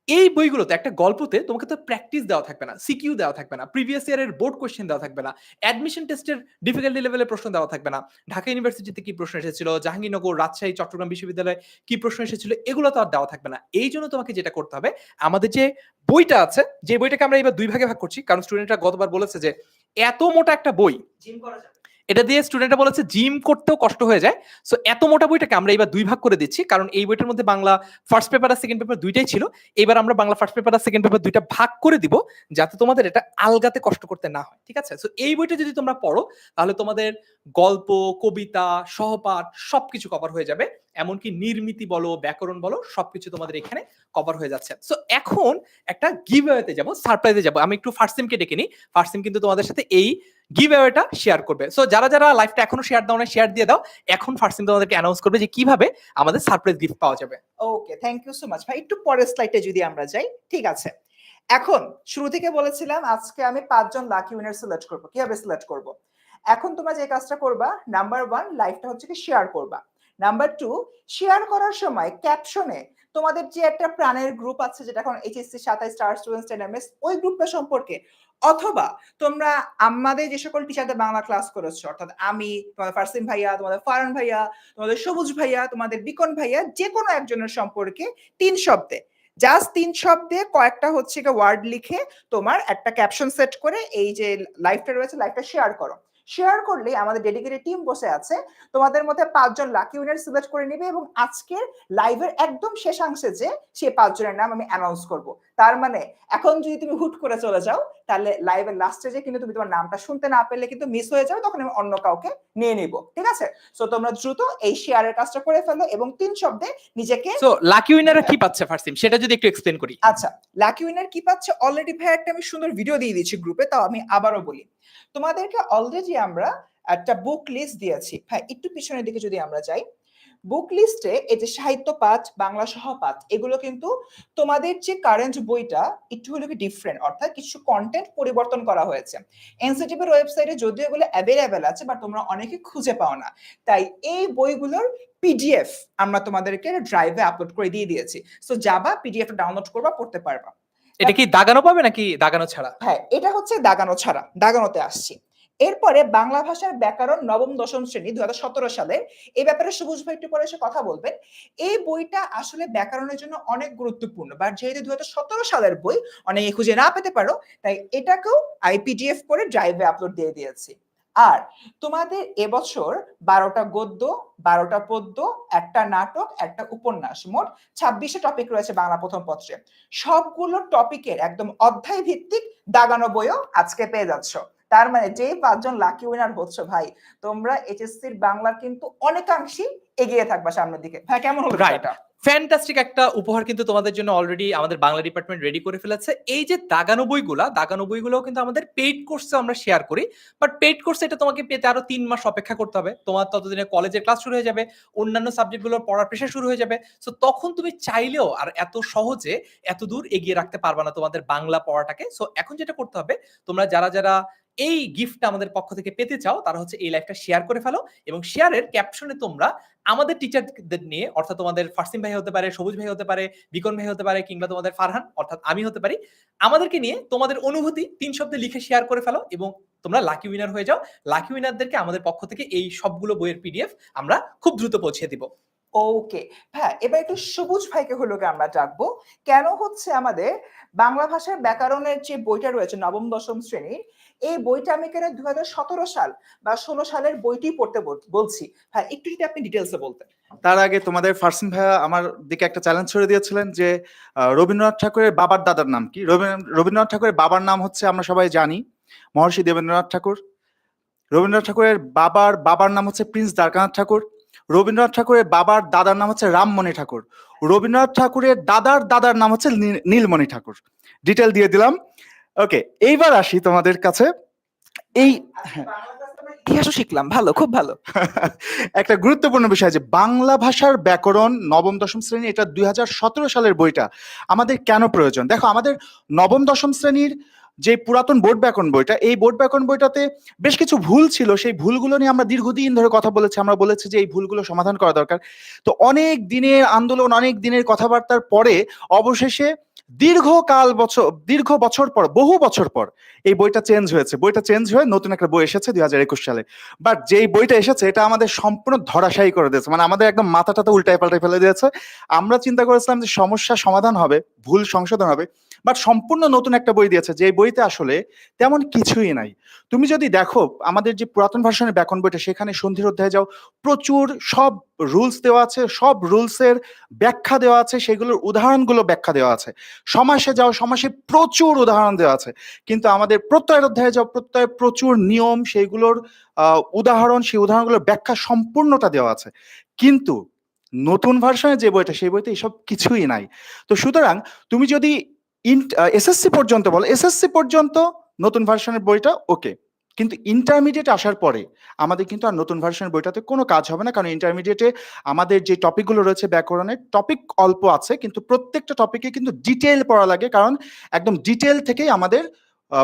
এই বইগুলোতে একটা গল্পতে তোমাকে তো প্র্যাকটিস দেওয়া থাকবে না, সিকিউ দেওয়া থাকবে না, প্রিভিয়াস ইয়ারের বোর্ড কোশ্চেন দেওয়া থাকবে না, অ্যাডমিশন টেস্টের ডিফিকাল্টি লেভেলের প্রশ্ন দেওয়া থাকবে না, ঢাকা ইউনিভার্সিটিতে কি প্রশ্ন এসেছিল, জাহাঙ্গীরনগর, রাজশাহী, চট্টগ্রাম বিশ্ববিদ্যালয়ে কি প্রশ্ন এসেছিল, এগুলো তো আর দেওয়া থাকবে না। এই জন্য তোমাকে যেটা করতে হবে, আমাদের যে বইটা আছে, যে বইটাকে আমরা এবার দুই ভাগে ভাগ করছি, কারণ স্টুডেন্টরা গতবার বলেছে যে এত মোটা একটা বই, জিম করা যাবে। এটা দিয়ে স্টুডেন্টরা বলেছে জিম করতেও কষ্ট হয়ে যায়। সো এত মোটা বইটাকে আমরা এবার দুই ভাগ করে দিচ্ছি, কারণ এই বইটার মধ্যে বাংলা ফার্স্ট পেপার আর সেকেন্ড পেপার দুইটাই ছিল। এবার আমরা বাংলা ফার্স্ট পেপার আর সেকেন্ড পেপার দুইটা ভাগ করে দিব, যাতে তোমাদের এটা আলগাতে কষ্ট করতে না হয়, ঠিক আছে? সো এই বইটা যদি তোমরা পড়ো তাহলে তোমাদের গল্প, কবিতা, সহপাঠ সবকিছু কভার হয়ে যাবে, এমনকি নির্মিতি বলো, ব্যাকরণ বলো, সবকিছু তোমাদের এখানে কভার হয়ে যাচ্ছে। সো এখন একটা গিভঅ্যাওয়েতে যাব, সারপ্রাইজে যাব। আমি একটু ফার্সিমকে ডেকে নিই, ফার্সিম কিন্তু তোমাদের সাথে এই গিভঅ্যাওয়েটা শেয়ার করবে। সো যারা যারা লাইভটা এখনো শেয়ার দাও না, শেয়ার দিয়ে দাও। এখন ফার্সিম তোমাদেরকে অ্যানাউন্স করবে যে কিভাবে আমাদের সারপ্রাইজ গিফট পাওয়া যাবে। ওকে, থ্যাংক ইউ সো মাচ ভাই। একটু পরের স্লাইডে যদি আমরা যাই, ঠিক আছে। এখন শুরু থেকে বলেছিলাম আজকে আমি 5 জন লাকি উইনার সিলেক্ট করব। কিভাবে সিলেক্ট করব? এখন তোমরা যে কাজটা করবা, নাম্বার 1 লাইভটা হচ্ছে কি শেয়ার করবা। নাম্বার 2 শেয়ার করার সময় ক্যাপশনে তোমাদের যে একটা প্রাণের গ্রুপ আছে, যেটা এখন এইচএসসি 27 স্টার স্টুডেন্টস এনএমএস, ওই গ্রুপটা সম্পর্কে, অথবা তোমরা আমাদের যে সকল টিচারদের বাংলা ক্লাস করেছো, অর্থাৎ আমি, তোমাদের ফারসিম ভাইয়া, তোমাদের ফারহান ভাইয়া, তোমাদের সবুজ ভাইয়া, তোমাদের বিকন ভাইয়া, যে কোনো একজনের সম্পর্কে 3 শব্দে, জাস্ট 3 শব্দে কয়েকটা হচ্ছে ওয়ার্ড লিখে তোমার একটা ক্যাপশন সেট করে এই যে লাইভটা রয়েছে, লাইভটা শেয়ার করো। শেয়ার করলে আমাদের ডেডিকেটেড টিম বসে আছে, তোমাদের মধ্যে 5 জন লাকি উইনার সিলেক্ট করে নেবে এবং আজকের লাইভের একদম শেষাংশে যে সেই 5 জনের নাম আমি অ্যানাউন্স করব। তার মানে এখন যদি তুমি হুট করে চলে যাও, তাহলে লাইভের লাস্টে যে কিন্তু তুমি তোমার নামটা শুনতে না পেলে কিন্তু মিস হয়ে যাবে, তখন আমি অন্য কাউকে নিয়ে নিব, ঠিক আছে? সো তোমরা দ্রুত এই শেয়ারের কাজটা করে ফেলো এবং 3 শব্দে নিজেকে। সো লাকি উইনাররা কি পাচ্ছে ফার্সিম, সেটা যদি একটু এক্সপ্লেন করি। আচ্ছা, লাকি উইনার কি পাচ্ছে অলরেডি ভাই একটা আমি সুন্দর ভিডিও দিয়ে দিয়েছি গ্রুপে, তাও আমি আবারও বলি। তোমাদেরকে অলরেডি আমরা একটা বুক লিস্ট দিয়েছি ভাই। একটু পিছনের দিকে যদি আমরা যাই, বুক লিস্টে এই যে সাহিত্য পাঠ, বাংলা সহপাঠ, এগুলো কিন্তু তোমাদের যে কারেন্ট বইটা একটু হলেও কি ডিফারেন্ট, অর্থাৎ কিছু কন্টেন্ট পরিবর্তন করা হয়েছে। এনসিটিভি এর ওয়েবসাইটে যদিও এগুলো অ্যাভেলেবেল আছে, বাট তোমরা অনেকে খুঁজে পাও না। তাই এই বইগুলোর পিডিএফ আমরা তোমাদেরকে ড্রাইভে আপলোড করে দিয়ে দিয়েছি। সো যাবা, পিডিএফ ডাউনলোড করবা, পড়তে পারবা। এটা কি দাগানো পাবে নাকি দাগানো ছাড়া? হ্যাঁ, এটা হচ্ছে দাগানো ছাড়া, দাগানোতে আসছি। এরপরে বাংলা ভাষার ব্যাকরণ নবম দশম শ্রেণী 2017 সালের, এই ব্যাপারে সবুজ ভাই একটু পরে এসে কথা বলবেন। এই বইটা আসলে ব্যাকরণের জন্য অনেক গুরুত্বপূর্ণ, বাট যেহেতু 2017 সালের বই অনেকে খুঁজে না পেতে পারো, তাই এটাকেও আইপিডিএফ করে ড্রাইভে আপলোড দিয়ে দিয়েছি। আর তোমাদের এবছর 12টা গদ্য, 12টা পদ্য, একটা নাটক, একটা উপন্যাস, মোট 26টা টপিক রয়েছে বাংলা প্রথম পত্রে। সবগুলো টপিকের একদম অধ্যায় ভিত্তিক দাগানো বইও আজকে পেয়ে যাচ্ছ। তার মানে যে 5 জন লাকি উইনার হচ্ছে ভাই, তোমরা এইচএসসির বাংলার কিন্তু অনেকাংশেই এগিয়ে থাকবা সামনের দিকে। ভাই কেমন হলো রাইট, ফ্যান্টাস্টিক একটা উপহার কিন্তু তোমাদের জন্য অলরেডি আমাদের বাংলা ডিপার্টমেন্ট রেডি করে ফেলেছে। এই যে দাগানো বইগুলো কিন্তু আমাদের পেইড কোর্সে আমরা শেয়ার করি, বাট পেইড কোর্সে এটা তোমাকে পেতে আরো 3 মাস অপেক্ষা করতে হবে। তোমার ততদিনে কলেজের ক্লাস শুরু হয়ে যাবে, অন্যান্য সাবজেক্টগুলোর পড়ার প্রেশার শুরু হয়ে যাবে। সো তখন তুমি চাইলেও আর এত সহজে এত দূর এগিয়ে রাখতে পারবে না তোমাদের বাংলা পড়াটাকে। সো এখন যেটা করতে হবে, তোমরা যারা যারা এই গিফটটা আমাদের পক্ষ থেকে পেতে চাও, তারা হচ্ছে এই লাইভটা শেয়ার করে ফেলো এবং শেয়ারের ক্যাপশনে তোমরা আমাদের টিচারদের নিয়ে, অর্থাৎ তোমাদের ফারসিম ভাই হতে পারে, সবুজ ভাই হতে পারে, বিকন ভাই হতে পারে, কিংবা তোমাদের ফারহান অর্থাৎ আমি হতে পারি, আমাদেরকে নিয়ে তোমাদের অনুভূতি 3 শব্দে লিখে শেয়ার করে ফেলো এবং তোমরা লাকি উইনার হয়ে যাও। লাকি উইনারদেরকে আমাদের পক্ষ থেকে এই সবগুলো বইয়ের পিডিএফ আমরা খুব দ্রুত পৌঁছে দিব। ওকে হ্যাঁ, এবার একটু সবুজ ভাইকে হলো গিয়ে আমরা ডাকবো। কেন হচ্ছে আমাদের বাংলা ভাষার ব্যাকরণের যে বইটা রয়েছে নবম দশম শ্রেণীর, এই বইটা আমি কেন 2017 সাল বা 16 সালের বইটি পড়তে বলছি। হ্যাঁ, একটু যদি আপনি ডিটেলসে বলতেন। তার আগে তোমাদের ফারসিন ভাইয়া আমার দিকে একটা চ্যালেঞ্জ ছড়ে দিয়েছিলেন যে রবীন্দ্রনাথ ঠাকুরের বাবার দাদার নাম কি। রবীন্দ্রনাথ ঠাকুরের বাবার নাম হচ্ছে আমরা সবাই জানি মহর্ষি দেবেন্দ্রনাথ ঠাকুর। রবীন্দ্রনাথ ঠাকুরের বাবার নাম হচ্ছে প্রিন্স দ্বারকানাথ ঠাকুর। রবীন্দ্রনাথ ঠাকুরের বাবার দাদার নাম হচ্ছে রামমণি ঠাকুর। রবীন্দ্রনাথ ঠাকুরের দাদার নাম হচ্ছে নীলমণি ঠাকুর। ডিটেল দিয়ে দিলাম। ওকে, এইবার আসি তোমাদের কাছে। এই ইতিহাসও শিখলাম, ভালো, খুব ভালো। একটা গুরুত্বপূর্ণ বিষয় যে বাংলা ভাষার ব্যাকরণ নবম দশম শ্রেণী, এটা 2017 সালের বইটা আমাদের কেন প্রয়োজন। দেখো, আমাদের নবম দশম শ্রেণীর যে পুরাতন বোর্ড ব্যাকরণ বইটা, এই বোর্ড ব্যাকরণ বইটাতে বেশ কিছু ভুল ছিল। সেই ভুলগুলো নিয়ে আমরা দীর্ঘদিন ধরে কথা বলেছি। আমরা বলেছি যে এই ভুলগুলো সমাধান করা দরকার। তো অনেক দিনের আন্দোলন, অনেক দিনের কথাবার্তার পরে অবশেষে দীর্ঘ বছর পর, বহু বছর পর এই বইটা চেঞ্জ হয়েছে। বইটা চেঞ্জ হয়ে নতুন একটা বই এসেছে 2021 সালে। বাট যেই বইটা এসেছে এটা আমাদের সম্পূর্ণ ধরাশায়ী করে দিয়েছে, মানে আমাদের একদম মাথাটাতে উল্টায় পাল্টায় ফেলে দিয়েছে। আমরা চিন্তা করেছিলাম যে সমস্যা সমাধান হবে, ভুল সংশোধন হবে, বাট সম্পূর্ণ নতুন একটা বই দিয়েছে যে বইতে আসলে তেমন কিছুই নাই। তুমি যদি দেখো আমাদের যে পুরাতন ভার্সনের ব্যাকরণ বইটা, সেখানে সন্ধির অধ্যায়ে যাও, প্রচুর সব রুলস দেওয়া আছে, সব রুলসের ব্যাখ্যা দেওয়া আছে, সেগুলোর উদাহরণগুলো ব্যাখ্যা দেওয়া আছে। সমাসে যাও, সমাসে প্রচুর উদাহরণ দেওয়া আছে। কিন্তু আমাদের প্রত্যয়ের অধ্যায়ে যাও, প্রত্যয়ে প্রচুর নিয়ম, সেইগুলোর উদাহরণ, সেই উদাহরণগুলোর ব্যাখ্যা সম্পূর্ণটা দেওয়া আছে। কিন্তু নতুন ভার্সনের যে বইটা, সেই বইতে এসব কিছুই নাই। তো সুতরাং তুমি যদি এসএসসি পর্যন্ত বলো, এসএসসি পর্যন্ত নতুন ভার্সনের বইটা ওকে, কিন্তু ইন্টারমিডিয়েট আসার পরে আমাদের কিন্তু আর নতুন ভার্সনের বইটাতে কোনো কাজ হবে না। কারণ ইন্টারমিডিয়েটে আমাদের যে টপিকগুলো রয়েছে ব্যাকরণের, টপিক অল্প আছে, কিন্তু প্রত্যেকটা টপিকে কিন্তু ডিটেল পড়া লাগে। কারণ একদম ডিটেল থেকেই আমাদের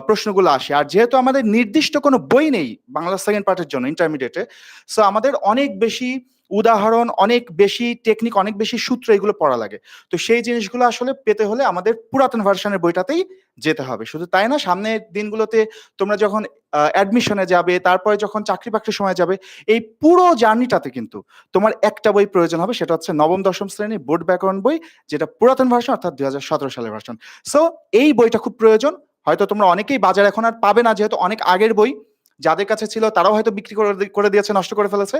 প্রশ্নগুলো আসে। আর যেহেতু আমাদের নির্দিষ্ট কোনো বই নেই বাংলা সেকেন্ড পার্টের জন্য ইন্টারমিডিয়েটে, সো আমাদের অনেক বেশি উদাহরণ, অনেক বেশি টেকনিক, অনেক বেশি সূত্র, এগুলো পড়া লাগে। তো সেই জিনিসগুলো আসলে পেতে হলে আমাদের পুরাতন ভার্সনের বইটাতেই যেতে হবে। শুধু তাই না, সামনের দিনগুলোতে তোমরা যখন অ্যাডমিশনে যাবে, তারপরে যখন চাকরি বাকরির সময় যাবে, এই পুরো জার্নিটাতে কিন্তু তোমার একটা বই প্রয়োজন হবে, সেটা হচ্ছে নবম দশম শ্রেণী বোর্ড ব্যাকরণ বই, যেটা পুরাতন ভার্সন, অর্থাৎ 2017 সালের ভার্সন। সো এই বইটা খুব প্রয়োজন। হয়তো তোমরা অনেকেই বাজার এখন আর পাবে না, যেহেতু অনেক আগের বই, যাদের কাছে ছিল তারাও হয়তো বিক্রি করে দিয়েছে, নষ্ট করে ফেলেছে।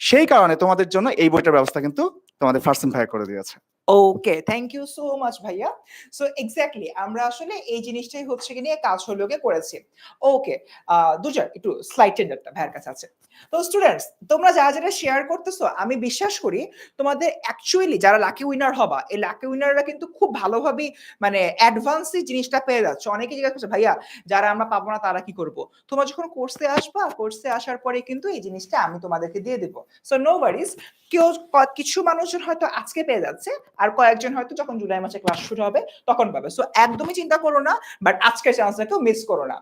সেই কারণে তোমাদের জন্য এই বইটার ব্যবস্থা কিন্তু তোমাদের ফারসিন ভাই করে দিয়েছে। ওকে, থ্যাংক ইউ সো মাচ ভাইয়া। সো এক্স্যাক্টলি আমরা আসলে এই জিনিসটাই হচ্ছে কি নিয়ে কাজ হলো করেছি। ওকে, দুজন একটু স্লাইড টেন্ডারটা ভাইয়ের কাছে আছে। তো স্টুডেন্টস, তোমরা যারা শেয়ার করতেছো, আমি বিশ্বাস করি তোমাদের অ্যাকচুয়ালি যারা লাকি উইনার হবা, এই লাকি উইনাররা কিন্তু খুব ভালোভাবে মানে অ্যাডভান্সে জিনিসটা পেয়ে যাচ্ছে। অনেকে জিজ্ঞাসা করছে ভাইয়া যারা আমরা পাবো না তারা কি করব। তোমরা যখন কোর্সে আসবা, কোর্সে আসার পরে কিন্তু এই জিনিসটা আমি তোমাদেরকে দিয়ে দেবো। So no worries. কিছু মানুষজন হয়তো আজকে পেয়ে যাচ্ছে, আর কয়েকজন হয়তো যখন জুলাই মাসে ক্লাস শুরু হবে তখন পাবে। সো একদমই চিন্তা করো না, বাট আজকের চান্সটা কেউ মিস করো না।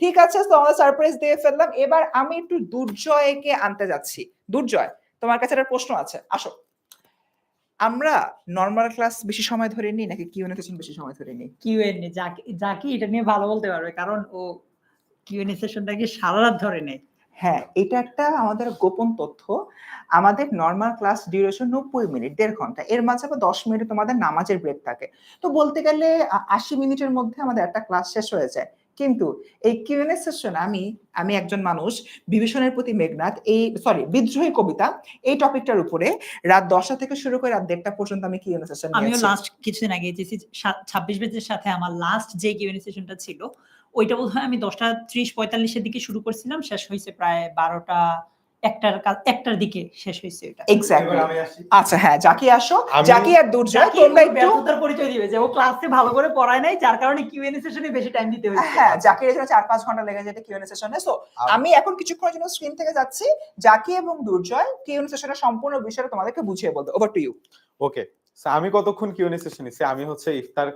ঠিক আছে, তো আমরা সারপ্রাইজ দিয়ে ফেললাম। এবার আমি একটু দুর্জয়কে আনতে যাচ্ছি। দুর্জয়, তোমার কাছে একটা প্রশ্ন আছে, আসো। আমরা নরমাল ক্লাস বেশি সময় ধরে নিই নাকি কিউএনএ সেশন বেশি সময় ধরে নিই? কিউএনএ, জাকি এটা নিয়ে ভালো বলতে পারবে, কারণ ও কিউএনএ সেশনটাকে সারা রাত ধরে নেয়। হ্যাঁ, এটা একটা আমাদের গোপন তথ্য। আমাদের নরমাল ক্লাস ডিউরেশন 90 মিনিট, 1.5 ঘন্টা। এর মাঝে আবার 10 মিনিট তোমাদের নামাজের ব্রেক থাকে। তো বলতে গেলে 80 মিনিটের মধ্যে আমাদের একটা ক্লাস শেষ হয়ে যায়। কিন্তু এই কিউএনএ সেশন আমি একজন মানুষ, বিভীষণের প্রতি মেঘনাদ, বিদ্রোহী কবিতা, এই টপিকটার উপরে রাত 10টা থেকে শুরু করে রাত 1:30টা পর্যন্ত আমি কিউএনএ সেশন আমিও নিয়েছি। লাস্ট কিছুদিন আগে এসেছি 26 ব্যাচের সাথে আমার লাস্ট যে কিউএনএ সেশনটা ছিল, ওইটা বোধহয় আমি 10টা 30-45 এর দিকে শুরু করছিলাম, শেষ হয়েছে প্রায় 12টা 1টার দিকে শেষ হয়েছে এটা। এক্স্যাক্টলি। আচ্ছা হ্যাঁ, জাকি আসো। আমি- জাকি আর দুর্জয় তোমরা একটু ব্যর্থতার পরিচয় দিবে যে ও ক্লাসে ভালো করে পড়ায় নাই, যার কারণে কিউএনএ সেশনে বেশি টাইম দিতে হয়েছে। হ্যাঁ, জাকির এর জন্য 4-5 ঘন্টা লেগে যেতে কিউএনএ সেশনে। সো আমি এখন কিছুক্ষণের জন্য স্ক্রিন থেকে যাচ্ছি। জাকি এবং দুর্জয় কিউএনএ সেশনের সম্পূর্ণ বিষয়টা তোমাদেরকে বুঝিয়ে বলবে। Over to you. ওকে, আমি কতক্ষণ কিউএনএ সেশন নিছি? আমি হচ্ছে ইফতার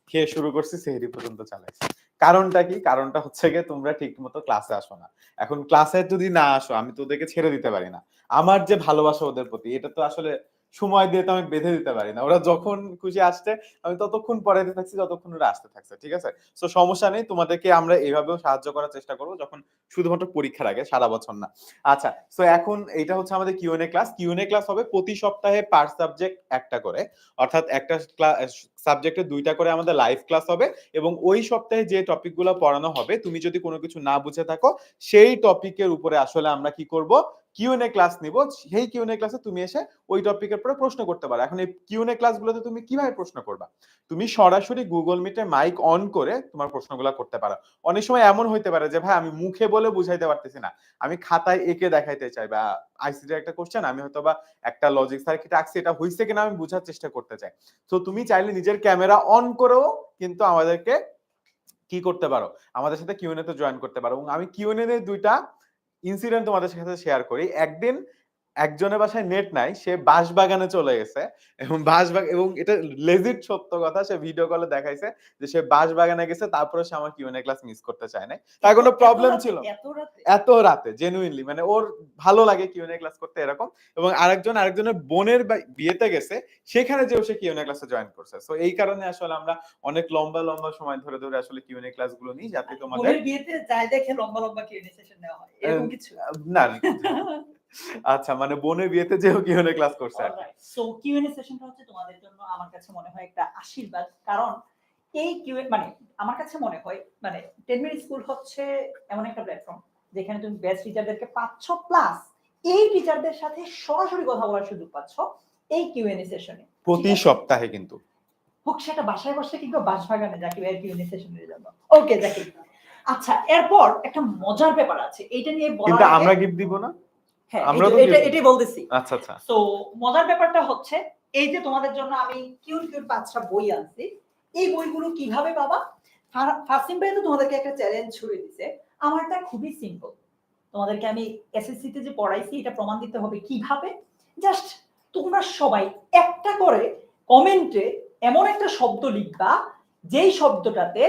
খেয়ে শুরু করছি, সেহরি পর্যন্ত চালাইছি। কারণটা কি? কারণটা হচ্ছে গিয়ে তোমরা ঠিক মতো ক্লাসে আসো না। এখন ক্লাসে যদি না আসো, আমি তো ওদেরকে ছেড়ে দিতে পারি না। আমার যে ভালোবাসা ওদের প্রতি, এটা তো আসলে সময় দিয়ে তো আমি বেঁধে দিতে পারি না, ওরা যখন খুশি আসছে আমি ততক্ষণ পড়াইতে থাকছি যতক্ষণ ওরা আসতে থাকছে, ঠিক আছে? সো সমস্যা নেই, তোমাদেরকে আমরা এইভাবেও সাহায্য করার চেষ্টা করবো যখন শুধুমাত্র পরীক্ষার আগে, সারা বছর না। আচ্ছা, সো এখন এইটা হচ্ছে আমাদের কিউএনএ ক্লাস। কিউএনএ ক্লাস হবে প্রতি সপ্তাহে পার সাবজেক্ট একটা করে, অর্থাৎ একটা সাবজেক্টে 2টা করে আমাদের লাইভ ক্লাস হবে, এবং ওই সপ্তাহে যে টপিকগুলো পড়ানো হবে তুমি যদি কোনো কিছু না বুঝে থাকো সেই টপিকের উপরে আসলে আমরা কি করব, কিউএনএ ক্লাস নিব। সেই কিউএনএ ক্লাসে তুমি এসে ওই টপিকের উপরে প্রশ্ন করতে পারো। এখন এই কিউএনএ ক্লাসগুলোতে তুমি কিভাবে প্রশ্ন করবা? তুমি সরাসরি গুগল মিটে মাইক অন করে তোমার প্রশ্নগুলো করতে পারো। অনেক সময় এমন হইতে পারে যে ভাই আমি মুখে বলে বুঝাইতে পারতেছি না, আমি খাতায় এঁকে দেখাইতে চাই, বা আইসিটি একটা কোশ্চেন আমি হয়তো বা একটা লজিক সার্কিট আঁকছি, এটা হইছে কিনা আমি বোঝার চেষ্টা করতে চাই। তো তুমি চাইলে নিজের ক্যামেরা অন করেও কিন্তু আমাদেরকে কি করতে পারো, আমাদের সাথে কিউএনএ তে জয়েন করতে পারো। এবং আমি কিউএনএ এর 2টা ইনসিডেন্ট তোমাদের সাথে শেয়ার করি। একদিন একজনের বাসায় নেট নাই, সে বাঁশবাগানে চলে গেছে, এবং এবং এটা লেজিট সত্য কথা, সে ভিডিও কলে দেখাইছে যে সে বাঁশবাগানে গেছে, তারপরে সে আমার কিউএনএ ক্লাস মিস করতে চায় না, তার কোনো প্রবলেম ছিল না। এত রাতে জেনুইনলি, মানে ওর ভালো লাগে কিউএনএ ক্লাস করতে এরকম। এবং আরেকজনের বোনের বিয়েতে গেছে, সেখানে যেও সে কিউএনএ ক্লাসে জয়েন করছে। সো এই কারণে আসলে আমরা অনেক লম্বা লম্বা সময় ধরে ধরে আসলে কিউএনএ ক্লাস গুলো নিই, যাতে তোমাদের বোনের বিয়েতে যাই দেখে লম্বা লম্বা কিউএনএ সেশন নেওয়া হয় এরকম কিছু না। আচ্ছা, মানে বোনের বিয়েতে যেও কিউএনএ ক্লাস করছে। সো কিউএনএ সেশনটা হচ্ছে তোমাদের জন্য আমার কাছে মনে হয় একটা আশীর্বাদ, কারণ এই কিউএনএ মানে আমার কাছে মনে হয় মানে 10 মিনিট স্কুল হচ্ছে এমন একটা প্ল্যাটফর্ম যেখানে তুমি বেস্ট টিচারদেরকে পাচ্ছ, প্লাস এই টিচারদের সাথে সরাসরি কথা বলার সুযোগ পাচ্ছ এই কিউএনএ সেশনে প্রতি সপ্তাহে, কিন্তু হোক সেটা বাসায় বসে কিংবা বাসবাগানে জাকিব এর কিউএনএ সেশনের জন্য। ওকে জাকিব, আচ্ছা এরপর একটা মজার ব্যাপার আছে, এইটা নিয়ে বলার কিন্তু আগে আমরা গিফট দিব না। হ্যাঁ, আমরা তো এটাই বলতেছি। আচ্ছা আচ্ছা, তো মজার ব্যাপারটা হচ্ছে এই যে তোমাদের জন্য আমি কিউট 5টা বই আনছি, এই বইগুলো কিভাবে পাবা? ফার্সিম ভাই তো তোমাদেরকে একটা চ্যালেঞ্জ ছুড়ে দিছে, আমারটা খুবই সিম্পল। তোমাদেরকে আমি এসএসসি তে যে পড়াইছি এটা প্রমাণ দিতে হবে কিভাবে। জাস্ট তোমরা সবাই একটা করে কমেন্টে এমন একটা শব্দ লিখবা যেই শব্দটাতে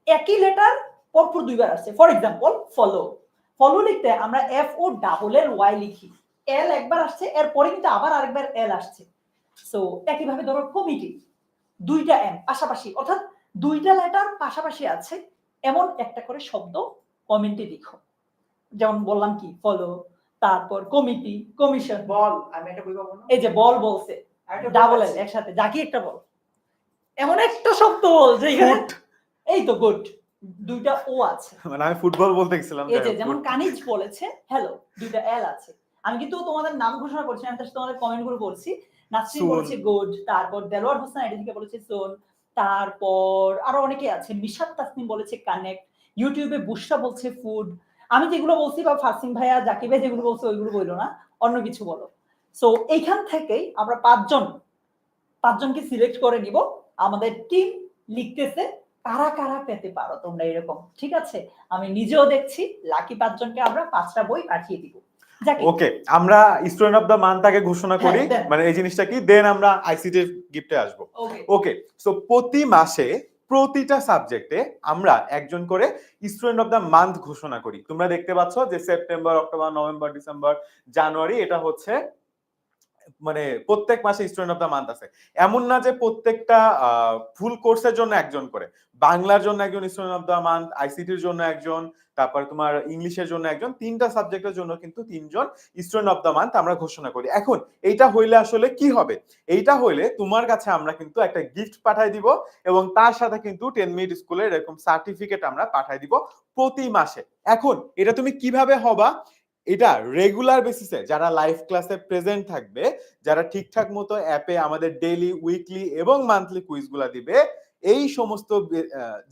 একই লেটার পরপর 2বার আসছে। For example follow. ফলো লিখতে আমরা F O double L Y লিখি, এল একবার আসছে, এরপরে কিন্তু আবার আরেকবার এল আসছে। সো একইভাবে ধরো কমিটি, 2টা এম পাশাপাশি, অর্থাৎ 2টা লেটার পাশাপাশি আছে এমন একটা করে শব্দ কমেন্টে লিখো। যেমন বললাম কি ফলো, তারপর কমিটি, কমিশন, বল। আমি একটা বই পাবো না? এই যে বল বলছে, ডাবল এল একসাথে, জাকি একটা বল, এমন একটা শব্দ বল যেখানে এই তো গুড 2টা ও আছে। মানে আমি ফুটবল বলতে গেছিলাম। এই যে যেমন কানিজ বলেছে হ্যালো, 2টা এল আছে। আমি কিন্তু তোমাদের নাম ঘোষণা করছি, আমি তার তোমাদের কমেন্ট গুলো পড়ছি। নাসরিন বলেছে গুড, তারপর দেলোয়ার হোসেন আইডি বলেছে সোন, তারপর আরো অনেকে আছে, মিশাত তাসনিম বলেছে কানেক্ট, ইউটিউবে বুশরা বলছে ফুড। আমি যেগুলো বলছি বা ফারসিন ভাইয়া জাকিব ভাই যেগুলো বলছে ওইগুলো বললো না, অন্য কিছু বলো। সো এইখান থেকেই আমরা 5জনকে সিলেক্ট করে নিব, আমাদের টিম লিখতেছে কারা কারা পেতে পারো তোমরা এরকম, ঠিক আছে? আমি নিজেও দেখছি, লাকি 5জনকে আমরা 5টা বই পাঠিয়ে দিব। ওকে, আমরা স্টুডেন্ট অফ দ্য মান্থ আগে ঘোষণা করি, মানে এই জিনিসটা কি, দেন আমরা আইসিটি গিফটে আসবো। ওকে, সো প্রতি মাসে প্রতিটা সাবজেক্টে আমরা একজন করে স্টুডেন্ট অফ দ্য মান্থ ঘোষণা করি। তোমরা দেখতে পাচ্ছ যে সেপ্টেম্বর, অক্টোবর, নভেম্বর, ডিসেম্বর, জানুয়ারি, এটা হচ্ছে মানে প্রত্যেক মাসে স্টুডেন্ট অফ দ্য মান্থ আছে। এমন না যে প্রত্যেকটা ফুল কোর্সের জন্য একজন করে, বাংলার জন্য একজন স্টুডেন্ট অফ দ্য মান্থ, আইসিটির জন্য একজন, তারপর তোমার ইংলিশের জন্য একজন, 3টা সাবজেক্টের জন্য কিন্তু 3জন স্টুডেন্ট অফ দ্য মান্থ আমরা ঘোষণা করি। এখন এইটা হইলে আসলে কি হবে, এইটা হইলে তোমার কাছে আমরা কিন্তু একটা গিফট পাঠাই দিব, এবং তার সাথে কিন্তু 10 মিনিট স্কুলের এরকম সার্টিফিকেট আমরা পাঠাই দিব প্রতি মাসে। এখন এটা তুমি কিভাবে হবা, এটা রেগুলার বেসিসে যারা লাইভ ক্লাসে প্রেজেন্ট থাকবে, যারা ঠিকঠাক মতো অ্যাপে আমাদের ডেইলি, উইকলি এবং মান্থলি কুইজগুলা দিবে, এই সমস্ত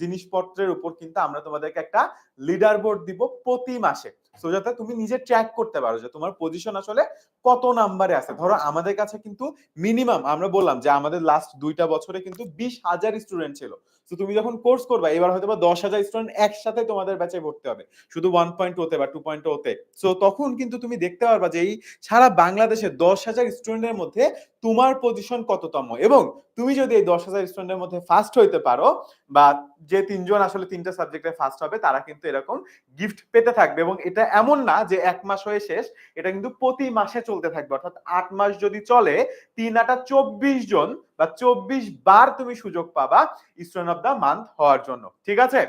জিনিসপত্রের উপর কিন্তু আমরা তোমাদেরকে একটা লিডার বোর্ড দিব প্রতি মাসে, সো যাতে তুমি নিজে ট্র্যাক করতে পারো যে তোমার পজিশন আসলে কত নাম্বারে আছে। ধরো আমাদের কাছে কিন্তু মিনিমাম, আমরা বললাম যে আমাদের লাস্ট 2টা বছরে কিন্তু 20,000 স্টুডেন্ট ছিল, তো তুমি যখন কোর্স করবা, এবার হয়তো বা 10,000 স্টুডেন্ট একসাথে তোমাদের ব্যাচে ভর্তি হবে, শুধু 1.0 বা 2.0 সো তখন কিন্তু তুমি দেখতে পারবা যে এই সারা বাংলাদেশে 10,000 স্টুডেন্টের মধ্যে তোমার পজিশন কততম, এবং তুমি যদি এই 10,000 স্টুডেন্টের মধ্যে ফার্স্ট হইতে পারো, বা যে 3জন আসলে 3টা সাবজেক্টে ফার্স্ট হবে তারা কিন্তু এরকম গিফট পেতে থাকবে। এবং এটা এমন না যে 1 মাস হয়ে শেষ, এটা কিন্তু প্রতি মাসে চলতে থাকবে, অর্থাৎ 8 মাস যদি চলে 3 8 24 জন বা 24 বার তুমি সুযোগ পাবা স্টুডেন্ট অফ দা মান্থ হওয়ার জন্য। ঠিক আছে,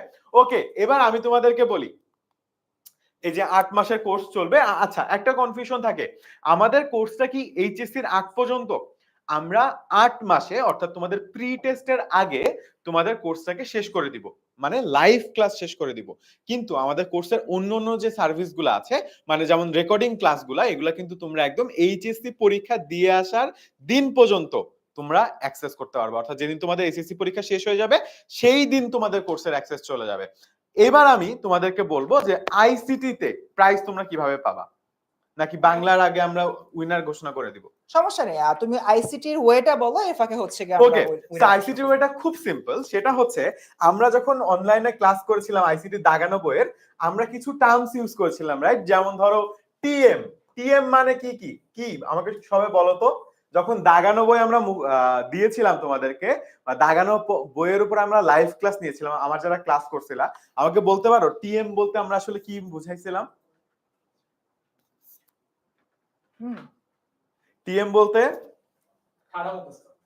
ওকে, এবার আমি তোমাদেরকে বলি এই যে 8 মাসের কোর্স চলবে। আচ্ছা, একটা কনফিউশন থাকে, আমাদের কোর্সটা কি এইচএসসির আগ পর্যন্ত? আমরা 8 মাসে অর্থাৎ তোমাদের প্রি টেস্টের আগে তোমাদের কোর্সটাকে শেষ করে দিব, মানে লাইভ ক্লাস শেষ করে দিব। কিন্তু আমাদের কোর্সের অন্য যে সার্ভিসগুলো আছে, মানে যেমন রেকর্ডিং ক্লাসগুলো, এগুলা কিন্তু তোমরা একদম এইচএসসি পরীক্ষা দিয়ে আসার দিন পর্যন্ত তোমরা অ্যাক্সেস করতে পারবে, অর্থাৎ যেদিন তোমাদের এসএসসি পরীক্ষা শেষ হয়ে যাবে সেই দিন তোমাদের কোর্সের অ্যাক্সেস চলে যাবে। এবার আমি তোমাদেরকে বলবো যে আইসিটি তে প্রাইস তোমরা কিভাবে পাবা, নাকি বাংলার আগে আমরা উইনার ঘোষণা করে দিব? সমস্যা নেই, তুমি আইসিটির ওয়েটা বলো, এর ফাঁকে হচ্ছে গিয়ে ওকে, আইসিটি ওয়েটা খুব সিম্পল। সেটা হচ্ছে আমরা যখন অনলাইনে ক্লাস করেছিলাম আইসিটি দাগানো বইয়ের, আমরা কিছু টার্মস ইউজ করেছিলাম, রাইট? যেমন ধরো টিএম। টিএম মানে কি কি কি আমাকে সবাই বলো তো। যখন দাগানো বই আমরা দিয়েছিলাম তোমাদেরকে, বা দাগানো বইয়ের উপর আমরা লাইভ ক্লাস নিয়েছিলাম, আমার যারা ক্লাস করছিল, আমাকে বলতে পারো টিএম বলতে আমরা আসলে কি বুঝাইছিলাম? টিএম বলতে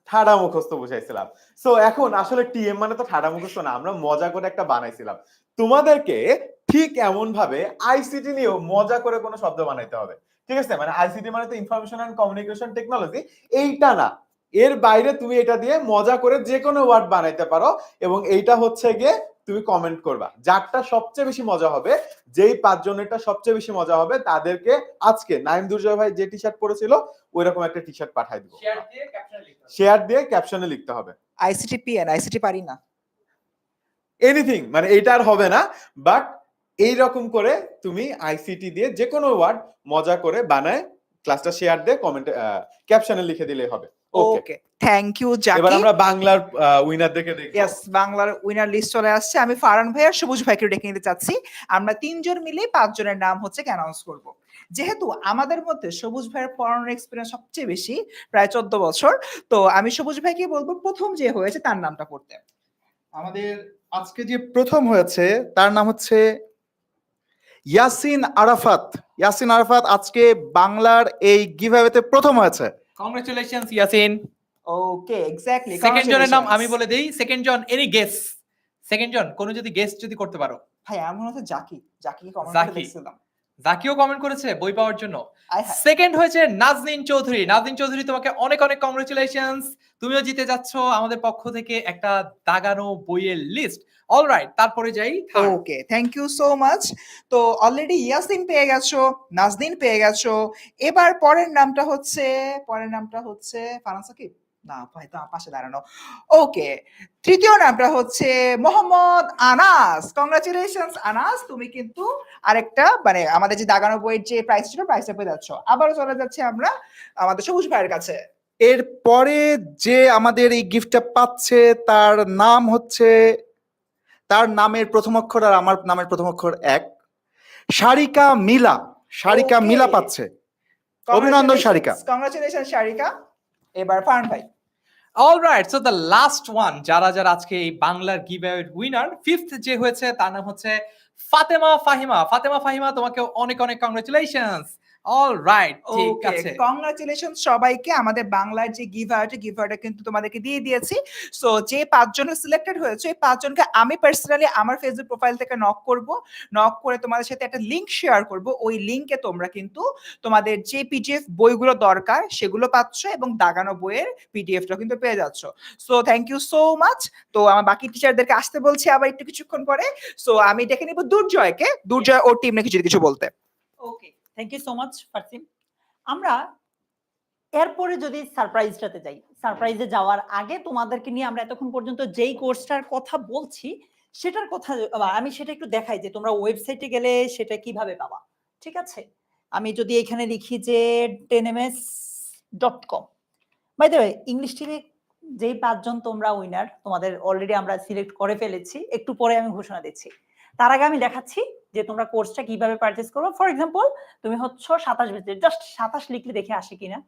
ঠাডা মুখস্থ বুঝাইছিলাম। সো এখন আসলে টিএম মানে তো ঠাডা মুখস্থ না, আমরা মজা করে একটা বানাইছিলাম। তোমাদেরকে ঠিক এমন ভাবে আইসিটি নিয়েও মজা করে কোনো শব্দ বানাইতে হবে, ঠিক আছে? মানে আইসিটি মানে তো ইনফরমেশন এন্ড কমিউনিকেশন টেকনোলজি, এইটা না, এর বাইরে তুমি এটা দিয়ে মজা করে যে কোনো ওয়ার্ড বানাইতে পারো, এবং এইটা হচ্ছে গিয়ে তুমি কমেন্ট করবা। যারটা সবচেয়ে বেশি মজা হবে, যেই 5 জনেরটা সবচেয়ে বেশি মজা হবে, তাদেরকে আজকে নাইম দুর্জয় ভাই যে টি শার্ট পরেছিল ওইরকম একটা টি শার্ট পাঠাই দিব। শেয়ার দিয়ে ক্যাপশনে লিখতে হবে আইসিটি পিএন, আইসিটি পারি না, এনিথিং, মানে এইটা আর হবে না, বাট এইরকম করে তুমি আইসিটি দিয়ে যে কোনো ওয়ার্ড মজা করে বানায় ক্লাসটা শেয়ার দিয়ে কমেন্টে ক্যাপশনে লিখে দিলেই হবে। ওকে, থ্যাংক ইউ জাকি। এবার আমরা বাংলার উইনার দেখে দেখব। ইয়েস, বাংলার উইনার লিস্ট চলে আসছে। আমি ফারহান ভাই আর সবুজ ভাইকে ডেকে নিতে চাচ্ছি। আমরা 3 জন মিলে 5 জনের নাম হচ্ছে অ্যানাউন্স করব। যেহেতু আমাদের মধ্যে সবুজ ভাইয়ের পড়ানোর এক্সপেরিয়েন্স সবচেয়ে বেশি, প্রায় 14 বছর, তো আমি সবুজ ভাইকে বলবো প্রথম যে হয়েছে তার নামটা করতে। আমাদের আজকে যে প্রথম হয়েছে তার নাম হচ্ছে ইয়াসিন আরাফাত। ইয়াসিন আরাফাত আজকে বাংলার এই গিভঅ্যাওয়েতে প্রথম হয়েছে। কংগ্রেচুলেশনস ইয়াসিন। ওকে, এক্স্যাক্টলি। সেকেন্ড জনের নাম আমি বলে দেই। সেকেন্ড জন, এনি গেস? সেকেন্ড জন কোন যদি গেস যদি করতে পারো। ভাই আমার মনে হচ্ছে জাকি, জাকি কমেন্ট জাকি। করে দেখছিলাম। জাকিও কমেন্ট করেছে বই পাওয়ার জন্য। আয় হায়। সেকেন্ড হয়েছে নাজনীন চৌধুরী। নাজনীন চৌধুরী, তোমাকে অনেক অনেক কংগ্রেচুলেশনস, তুমিও জিতে যাচ্ছ আমাদের পক্ষ থেকে একটা দাগানো বইয়ের লিস্ট। অলরাইট, তারপরে যাই। ওকে, থ্যাংক ইউ সো মাচ। তো অলরেডি ইয়াসিন পেয়ে গেছো, নাজনীন পেয়ে গেছো। এবার পরের নামটা হচ্ছে ফারহান সাকিব। না ভাই, তো আমার পাশে দাঁড়ানো। ওকে, তৃতীয় নামটা হচ্ছে মোহাম্মদ আনাস। কংগ্রাচুলেশনস আনাস, তুমি কিন্তু আরেকটা মানে আমাদের যে দাগানো বইয়ের যে প্রাইস ছিল প্রাইসটা পেয়ে যাচ্ছ। আবারও চলে যাচ্ছে আমরা আমাদের সবুজ ভাইয়ের কাছে। এরপরে যে আমাদের এই গিফটটা পাচ্ছে তার নাম হচ্ছে, তার নামের প্রথম অক্ষর আর আমার নামের প্রথম অক্ষর এক, সারিকা মিলা। সারিকা Okay. মিলা পাচ্ছে। অভিনন্দন সারিকা। কংগ্রাচুলেশন সারিকা। এবার ফারহান ভাই। Alright, so the last one, যারা যারা আজকে এই বাংলার গিভঅ্যাওয়ে উইনার, ফিফথ যে হয়েছে তার নাম হচ্ছে ফাতেমা ফাহিমা। ফাতেমা ফাহিমা, তোমাকে অনেক অনেক কংগ্রেচুলেশনস। অলরাইট, ঠিক আছে, কংগ্রাচুলেশন সবাইকে। আমাদের বাংলার যে গিভআউটটা কিন্তু তোমাদেরকে দিয়ে দিয়েছি। সো যে 5 জন সিলেক্টেড হয়েছে, এই 5 জনকে আমি পার্সোনালি আমার ফেসবুক প্রোফাইল থেকে নক করে তোমাদের সাথে একটা লিংক শেয়ার করব। ওই লিংকে তোমরা কিন্তু তোমাদের যে পিডিএফ বইগুলো দরকার সেগুলো পাচ্ছ, এবং দাগানো বইয়ের পিডিএফটা কিন্তু পেয়ে যাচ্ছ। So thank you so much. তো আমার বাকি টিচারদেরকে আসতে বলছি আবার একটু কিছুক্ষণ পরে। সো আমি ডেকে নিব দুর্জয়কে। দুর্জয় ওর টিম নাকি যদি কিছু বলতে। ওকে, থ্যাংক ইউ সো মাচ ফারসিম। আমরা এরপরে যদি সারপ্রাইজটাতে যাই, সারপ্রাইজে যাওয়ার আগে তোমাদেরকে নিয়ে আমরা এতক্ষণ পর্যন্ত যেই কোর্সটার কথা বলছি সেটার কথা আমি সেটা একটু দেখাই যে তোমরা ওয়েবসাইটে গেলে সেটা কিভাবে পাবা। ঠিক আছে, আমি যদি এখানে লিখি যে 10ms.com, by the way English TV যেই 5 জন তোমরা উইনার তোমাদের অলরেডি আমরা সিলেক্ট করে ফেলেছি, একটু পরে আমি ঘোষণা দিচ্ছি। তার আগে আমি দেখাচ্ছি যে তোমরা কোর্সটা কিভাবে পারচেজ করবে। ফর এক্সাম্পল তুমি হচ্ছে 27 ব্যাচের, জাস্ট 27 লিখলে দেখে আসে কিনা।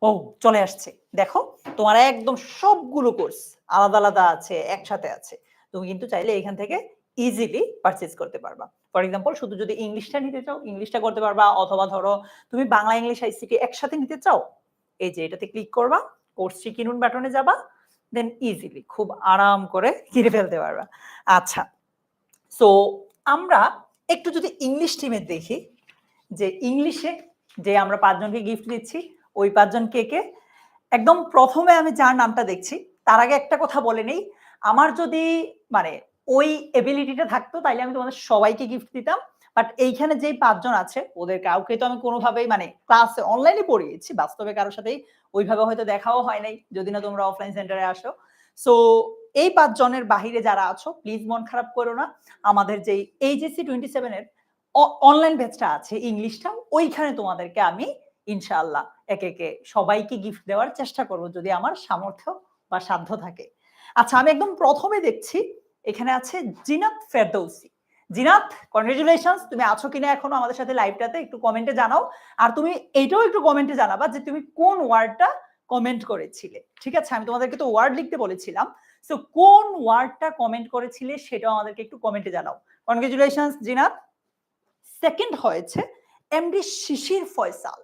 ও চলে আসছে, দেখো তোমার একদম সবগুলো কোর্স আলাদা আলাদা আছে, একসাথে আছে। তুমি কিন্তু চাইলে এখান থেকে ইজিলি পারচেজ করতে পারবা। ফর এক্সাম্পল শুধু যদি ইংলিশটা নিতে চাও ইংলিশটা করতে পারবা, অথবা ধরো তুমি বাংলা ইংলিশ আইসিটি একসাথে নিতে চাও, এই যে এটাতে ক্লিক করবা, কোর্সটি কিনুন বাটনে যাবা, দেন ইজিলি খুব আরাম করে কিনে ফেলতে পারবা। আচ্ছা, সো আমরা একটু যদি ইংলিশ টিমের দেখি যে ইংলিশে যে আমরা 5 জনকে গিফট দিচ্ছি, ওই 5 জন কে কে। একদম প্রথমে আমি যার নামটা দেখছি তার আগে একটা কথা বলে নেই, আমার যদি মানে ওই এবিলিটিটা থাকতো তাইলে আমি তোমাদের সবাইকে গিফট দিতাম, বাট এইখানে যেই 5 জন আছে ওদের কাউকে তো আমি কোনোভাবেই মানে ক্লাসে অনলাইনে পড়িয়েছি, বাস্তবে কারোর সাথেই ওইভাবে হয়তো দেখাও হয় নাই যদি না তোমরা অফলাইন সেন্টারে আসো। সো এই 5 জনের বাহিরে যারা আছো প্লিজ মন খারাপ করো না, আমাদের যেই এইচএসসি 27 এর অনলাইন ব্যাচটা আছে ইংলিশটা, ওইখানে তোমাদেরকে আমি ইনশাআল্লাহ একে একে সবাইকে গিফট দেওয়ার চেষ্টা করব যদি আমার সামর্থ্য বা সাধ্য থাকে। আচ্ছা, আমি একদম প্রথমে দেখছি এখানে আছে জিনাত ফেরদৌসি। জিনাত, কনগ্রেচুলেশনস, তুমি আছো কিনা এখনো আমাদের সাথে লাইভটাতে একটু কমেন্টে জানাও। আর তুমি এইটাও একটু কমেন্টে জানাবা যে তুমি কোন ওয়ার্ডটা কমেন্ট করেছিলে। ঠিক আছে, আমি তোমাদেরকে তো ওয়ার্ড লিখতে বলেছিলাম, সো কোন ওয়ার্ডটা কমেন্ট করেছিলে সেটাও আমাদেরকে একটু কমেন্টে জানাও। কনগ্রেচুলেশনস জিনাত। সেকেন্ড হয়েছে এমডি শিশির ফয়সাল।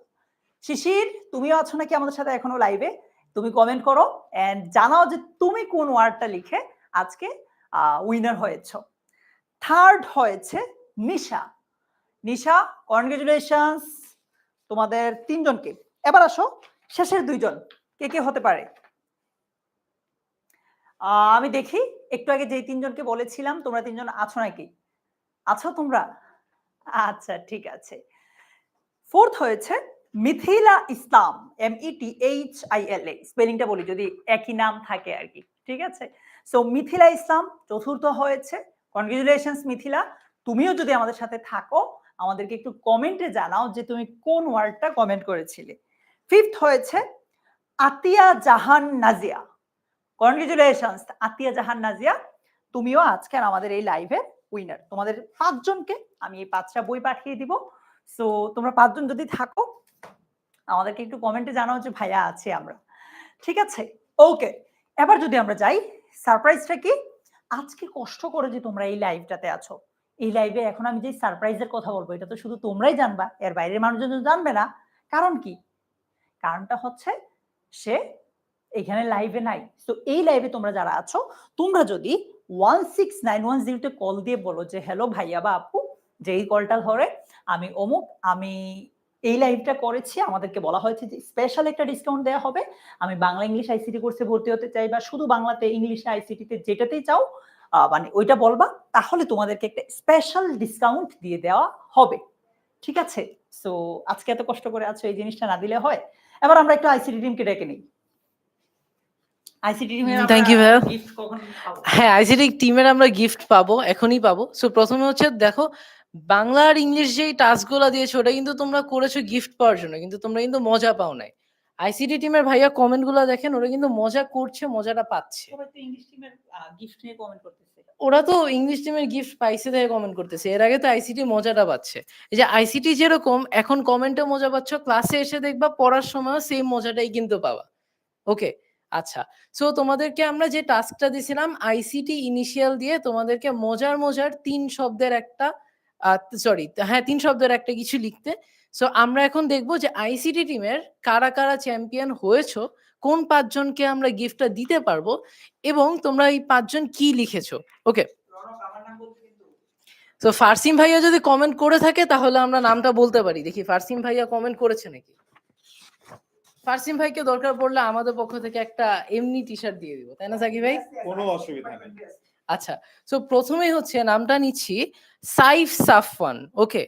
শিশির, তুমিও আছো নাকি আমাদের সাথে এখনো লাইভে? তুমি কমেন্ট করো এন্ড জানাও যে তুমি কোন ওয়ার্ডটা লিখে আজকে উইনার হয়েছো। থার্ড হয়েছে নিশা। নিশা, কনগ্রেচুলেশনস তোমাদের 3 জনকে। এবার আসো শেষের 2 জন কে কে হতে পারে। আমি দেখি একটু আগে যেই 3 জনকে বলেছিলাম তোমরা 3 জন আছো নাকি? আছো তোমরা? আচ্ছা ঠিক আছে। ফোর্থ হয়েছে মিথিলা ইসলাম, METHILA, স্পেলিংটা বলি যদি একই নাম থাকে আর কি। ঠিক আছে, সো মিথিলা ইসলাম চতুর্থ হয়েছে। কনগ্রেচুলেশনস মিথিলা, তুমিও যদি আমাদের সাথে থাকো আমাদেরকে একটু কমেন্টে জানাও যে তুমি কোন ওয়ার্ডটা কমেন্ট করেছিলে। ফিফথ হয়েছে আতিয়া জাহান নাজিয়া। কনগ্রেচুলেশনস আতিয়া জাহান নাজিয়া, তুমিও আজকের আমাদের এই লাইভের উইনার। তোমাদের 5 জনকে আমি এই 5টা বই পাঠিয়ে দিব। সো তোমরা 5 জন যদি থাকো আমাদেরকে একটু কমেন্টে জানাও যে ভাইয়া আছে আমরা। ঠিক আছে, ওকে। এবার যদি আমরা যাই, সারপ্রাইজটা কি? আজকে কষ্ট করে যে তোমরা এই লাইভটাতে আছো, এই লাইভে এখন আমি যে সারপ্রাইজের কথা বলবো এটা তো শুধু তোমরাই জানবা, এর বাইরের মানুষজন জানবে না। কারণ কি? কারণটা হচ্ছে সে এখানে লাইভে নাই। তো এই লাইভে তোমরা যারা আছো তোমরা যদি 16910 তে কল দিয়ে বলো যে হ্যালো ভাইয়া বা আপু, যেই কলটা ধরে আমি অমুক, আমি এই লাইভটা করেছি, আমাদেরকে বলা হয়েছে যে স্পেশাল একটা ডিসকাউন্ট দেওয়া হবে, আমি বাংলা ইংলিশ আইসিটি কোর্সে ভর্তি হতে চাই বা শুধু বাংলাতে ইংলিশ আইসিটিতে যেটাতেই চাও মানে ওইটা বলবা, তাহলে তোমাদেরকে একটা স্পেশাল ডিসকাউন্ট দিয়ে দেওয়া হবে। ঠিক আছে, সো আজকে এত কষ্ট করে আছো, এই জিনিসটা না দিলে হয়। এবার আমরা একটু আইসিটি টিমকে ডেকে নিই। আইসিটি টিমের Thank you, ভাইয়া। গিফট কখন পাবো? হ্যাঁ, আইসিটি টিমের আমরা গিফট পাবো, এখনই পাবো। সো প্রথমে হচ্ছে দেখো, বাংলা আর ইংলিশ যেই টাস্কগুলো দিয়েছো ওটা কিন্তু তোমরা করেছো গিফট পাওয়ার জন্য, কিন্তু তোমরা কিন্তু মজা পাও নাই। আইসিটি টিমের ভাইয়া কমেন্টগুলো দেখেন, ওরা কিন্তু মজা করছে, মজাটা পাচ্ছে। সবাই তো ইংলিশ টিমের গিফট নিয়ে কমেন্ট করতেছে। ওরা তো ইংলিশ টিমের গিফট পাইছে থেকে কমেন্ট করতেছে, এর আগে তো আইসিটি মজাটা পাচ্ছে। এই যে আইসিটি যেরকম এখন কমেন্টে মজা পাচ্ছ, ক্লাসে এসে দেখবা পড়ার সময় সেম মজাটাই কিন্তু পাওয়া। ওকে, আচ্ছা। সো তোমাদেরকে আমরা যে টাস্কটা দিয়েছিলাম আইসিটি ইনিশিয়াল দিয়ে তোমাদেরকে মজার মজার 3 শব্দের একটা হ্যাঁ 3 শব্দের একটা কিছু লিখতে। সো আমরা এখন দেখবো যে আইসিটি টিমের কারা কারা চ্যাম্পিয়ন হয়েছো, কোন 5 জনকে আমরা গিফটটা দিতে পারবো এবং তোমরা এই 5 জন কি লিখেছো। ওকে, তো ফারসিম ভাইয়া যদি কমেন্ট করে থাকে তাহলে আমরা নামটা বলতে পারি। দেখি ফারসিম ভাইয়া কমেন্ট করেছে নাকি। ফারসিম ভাইকে দরকার পড়লে আমাদের পক্ষ থেকে একটা এমনি টি শার্ট দিয়ে দিব, তাই না সাকিব ভাই? কোনো অসুবিধা নেই। আচ্ছা, সো প্রথমেই হচ্ছে নামটা নিচ্ছি সাইফ সাফওয়ান। ওকে,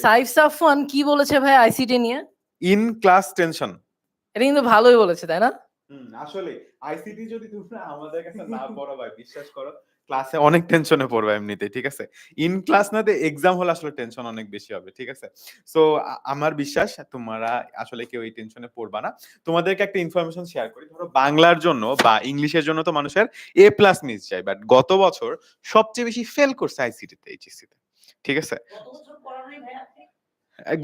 সাইফ সাফওয়ান কি বলেছে ভাই আইসিটি নিয়ে? In class tension. এটা কিন্তু ভালোই বলেছে, তাই না? আসলে আইসিটি যদি তোমরা আমাদের কাছে না পড়ো ভাই, বিশ্বাস করো ক্লাসে অনেক টেনশনে পড়বে এমনিতে, ঠিক আছে? ইন ক্লাস নাতে এক্সাম হলে আসলে টেনশন অনেক বেশি হবে, ঠিক আছে? সো আমার বিশ্বাস তোমরা আসলে কেউ এই টেনশনে পড়বা না। তোমাদেরকে একটা ইনফরমেশন শেয়ার করি। ধরো বাংলার জন্য বা ইংলিশের জন্য তো মানুষের এ প্লাস মিস যায়, বাট গত বছর সবচেয়ে বেশি ফেল করছে আইসিটিতে, এইচএসসিতে, ঠিক আছে?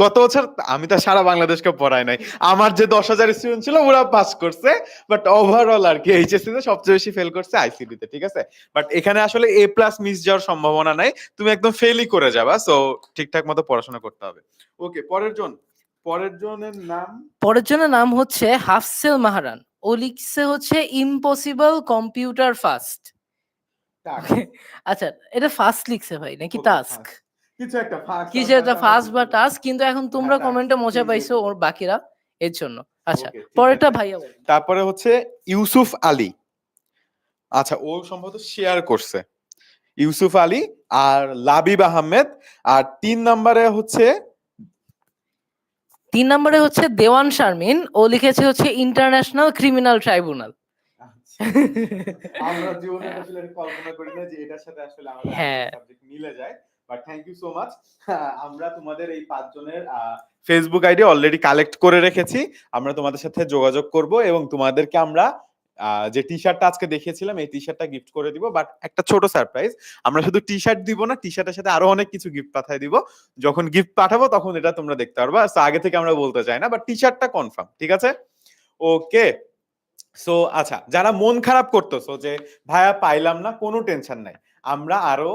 গত বছর আমি তো সারা বাংলাদেশকে পড়াই নাই, আমার যে 10,000 স্টুডেন্ট ছিল ওরা পাস করছে, বাট ওভারঅল আর কি এইচএসসি তে সবচেয়ে বেশি ফেল করছে আইসিটি তে, ঠিক আছে? বাট এখানে আসলে এ প্লাস মিস যাওয়ার সম্ভাবনা নাই, তুমি একদম ফেলই করে যাবা। সো ঠিকঠাক মতো পড়াশোনা করতে হবে। ওকে, পরের জনের নাম পরের জনের নাম হচ্ছে হাফসেল মাহারান। ও লিখছে হচ্ছে ইম্পসিবল কম্পিউটার ফাস্ট। আচ্ছা, এটা ফাস্ট লিখছে ভাই নাকি Okay, টাস্ক? fast। কিছু একটা ফাস্ট, কিছু একটা ফাস্ট বা টাস্ক, কিন্তু এখন তোমরা task, কমেন্টে মজা exactly। পাইছো ওর বাকিরা, এর জন্য। আচ্ছা, Okay, ঠিক পরেরটা আছে। ভাইয়া বলেন। তারপরে হচ্ছে ইউসুফ আলী। আচ্ছা, ও সম্ভবত শেয়ার করছে ইউসুফ আলী আর লাবিব আহমেদ। আর 3 নম্বরে হচ্ছে 3 নম্বরে হচ্ছে দেওয়ান শারমিন। ও লিখেছে হচ্ছে ইন্টারন্যাশনাল ক্রিমিনাল ট্রাইব্যুনাল। আমরা জীবনে আসলে কল্পনা করি না যে এটার সাথে আসলে আমাদের হ্যাঁ। সাবজেক্ট মিলে যায়। But thank you so much. আমরা তোমাদের এই 5 জনের ফেসবুক আইডি অলরেডি কালেক্ট করে রেখেছি। আমরা তোমাদের সাথে যোগাযোগ করব এবং তোমাদেরকে আমরা যে টি শার্টটা আজকে দেখিয়েছিলাম এই টি শার্টটা গিফট করে দিব। বাট একটা ছোট সারপ্রাইজ, আমরা শুধু টি শার্ট দিব না, টি শার্টের সাথে আরো অনেক কিছু গিফট পাঠিয়ে দিব। যখন গিফট পাঠাবো তখন এটা তোমরা দেখতে পারবা। সো আগে থেকে আমরা বলতে চাই না, বাট টি শার্টটা কনফার্ম, ঠিক আছে? ওকে। সো আচ্ছা, যারা মন খারাপ করতেছো যে ভাইয়া পাইলাম না, কোনো টেনশন নাই। আমরা আরো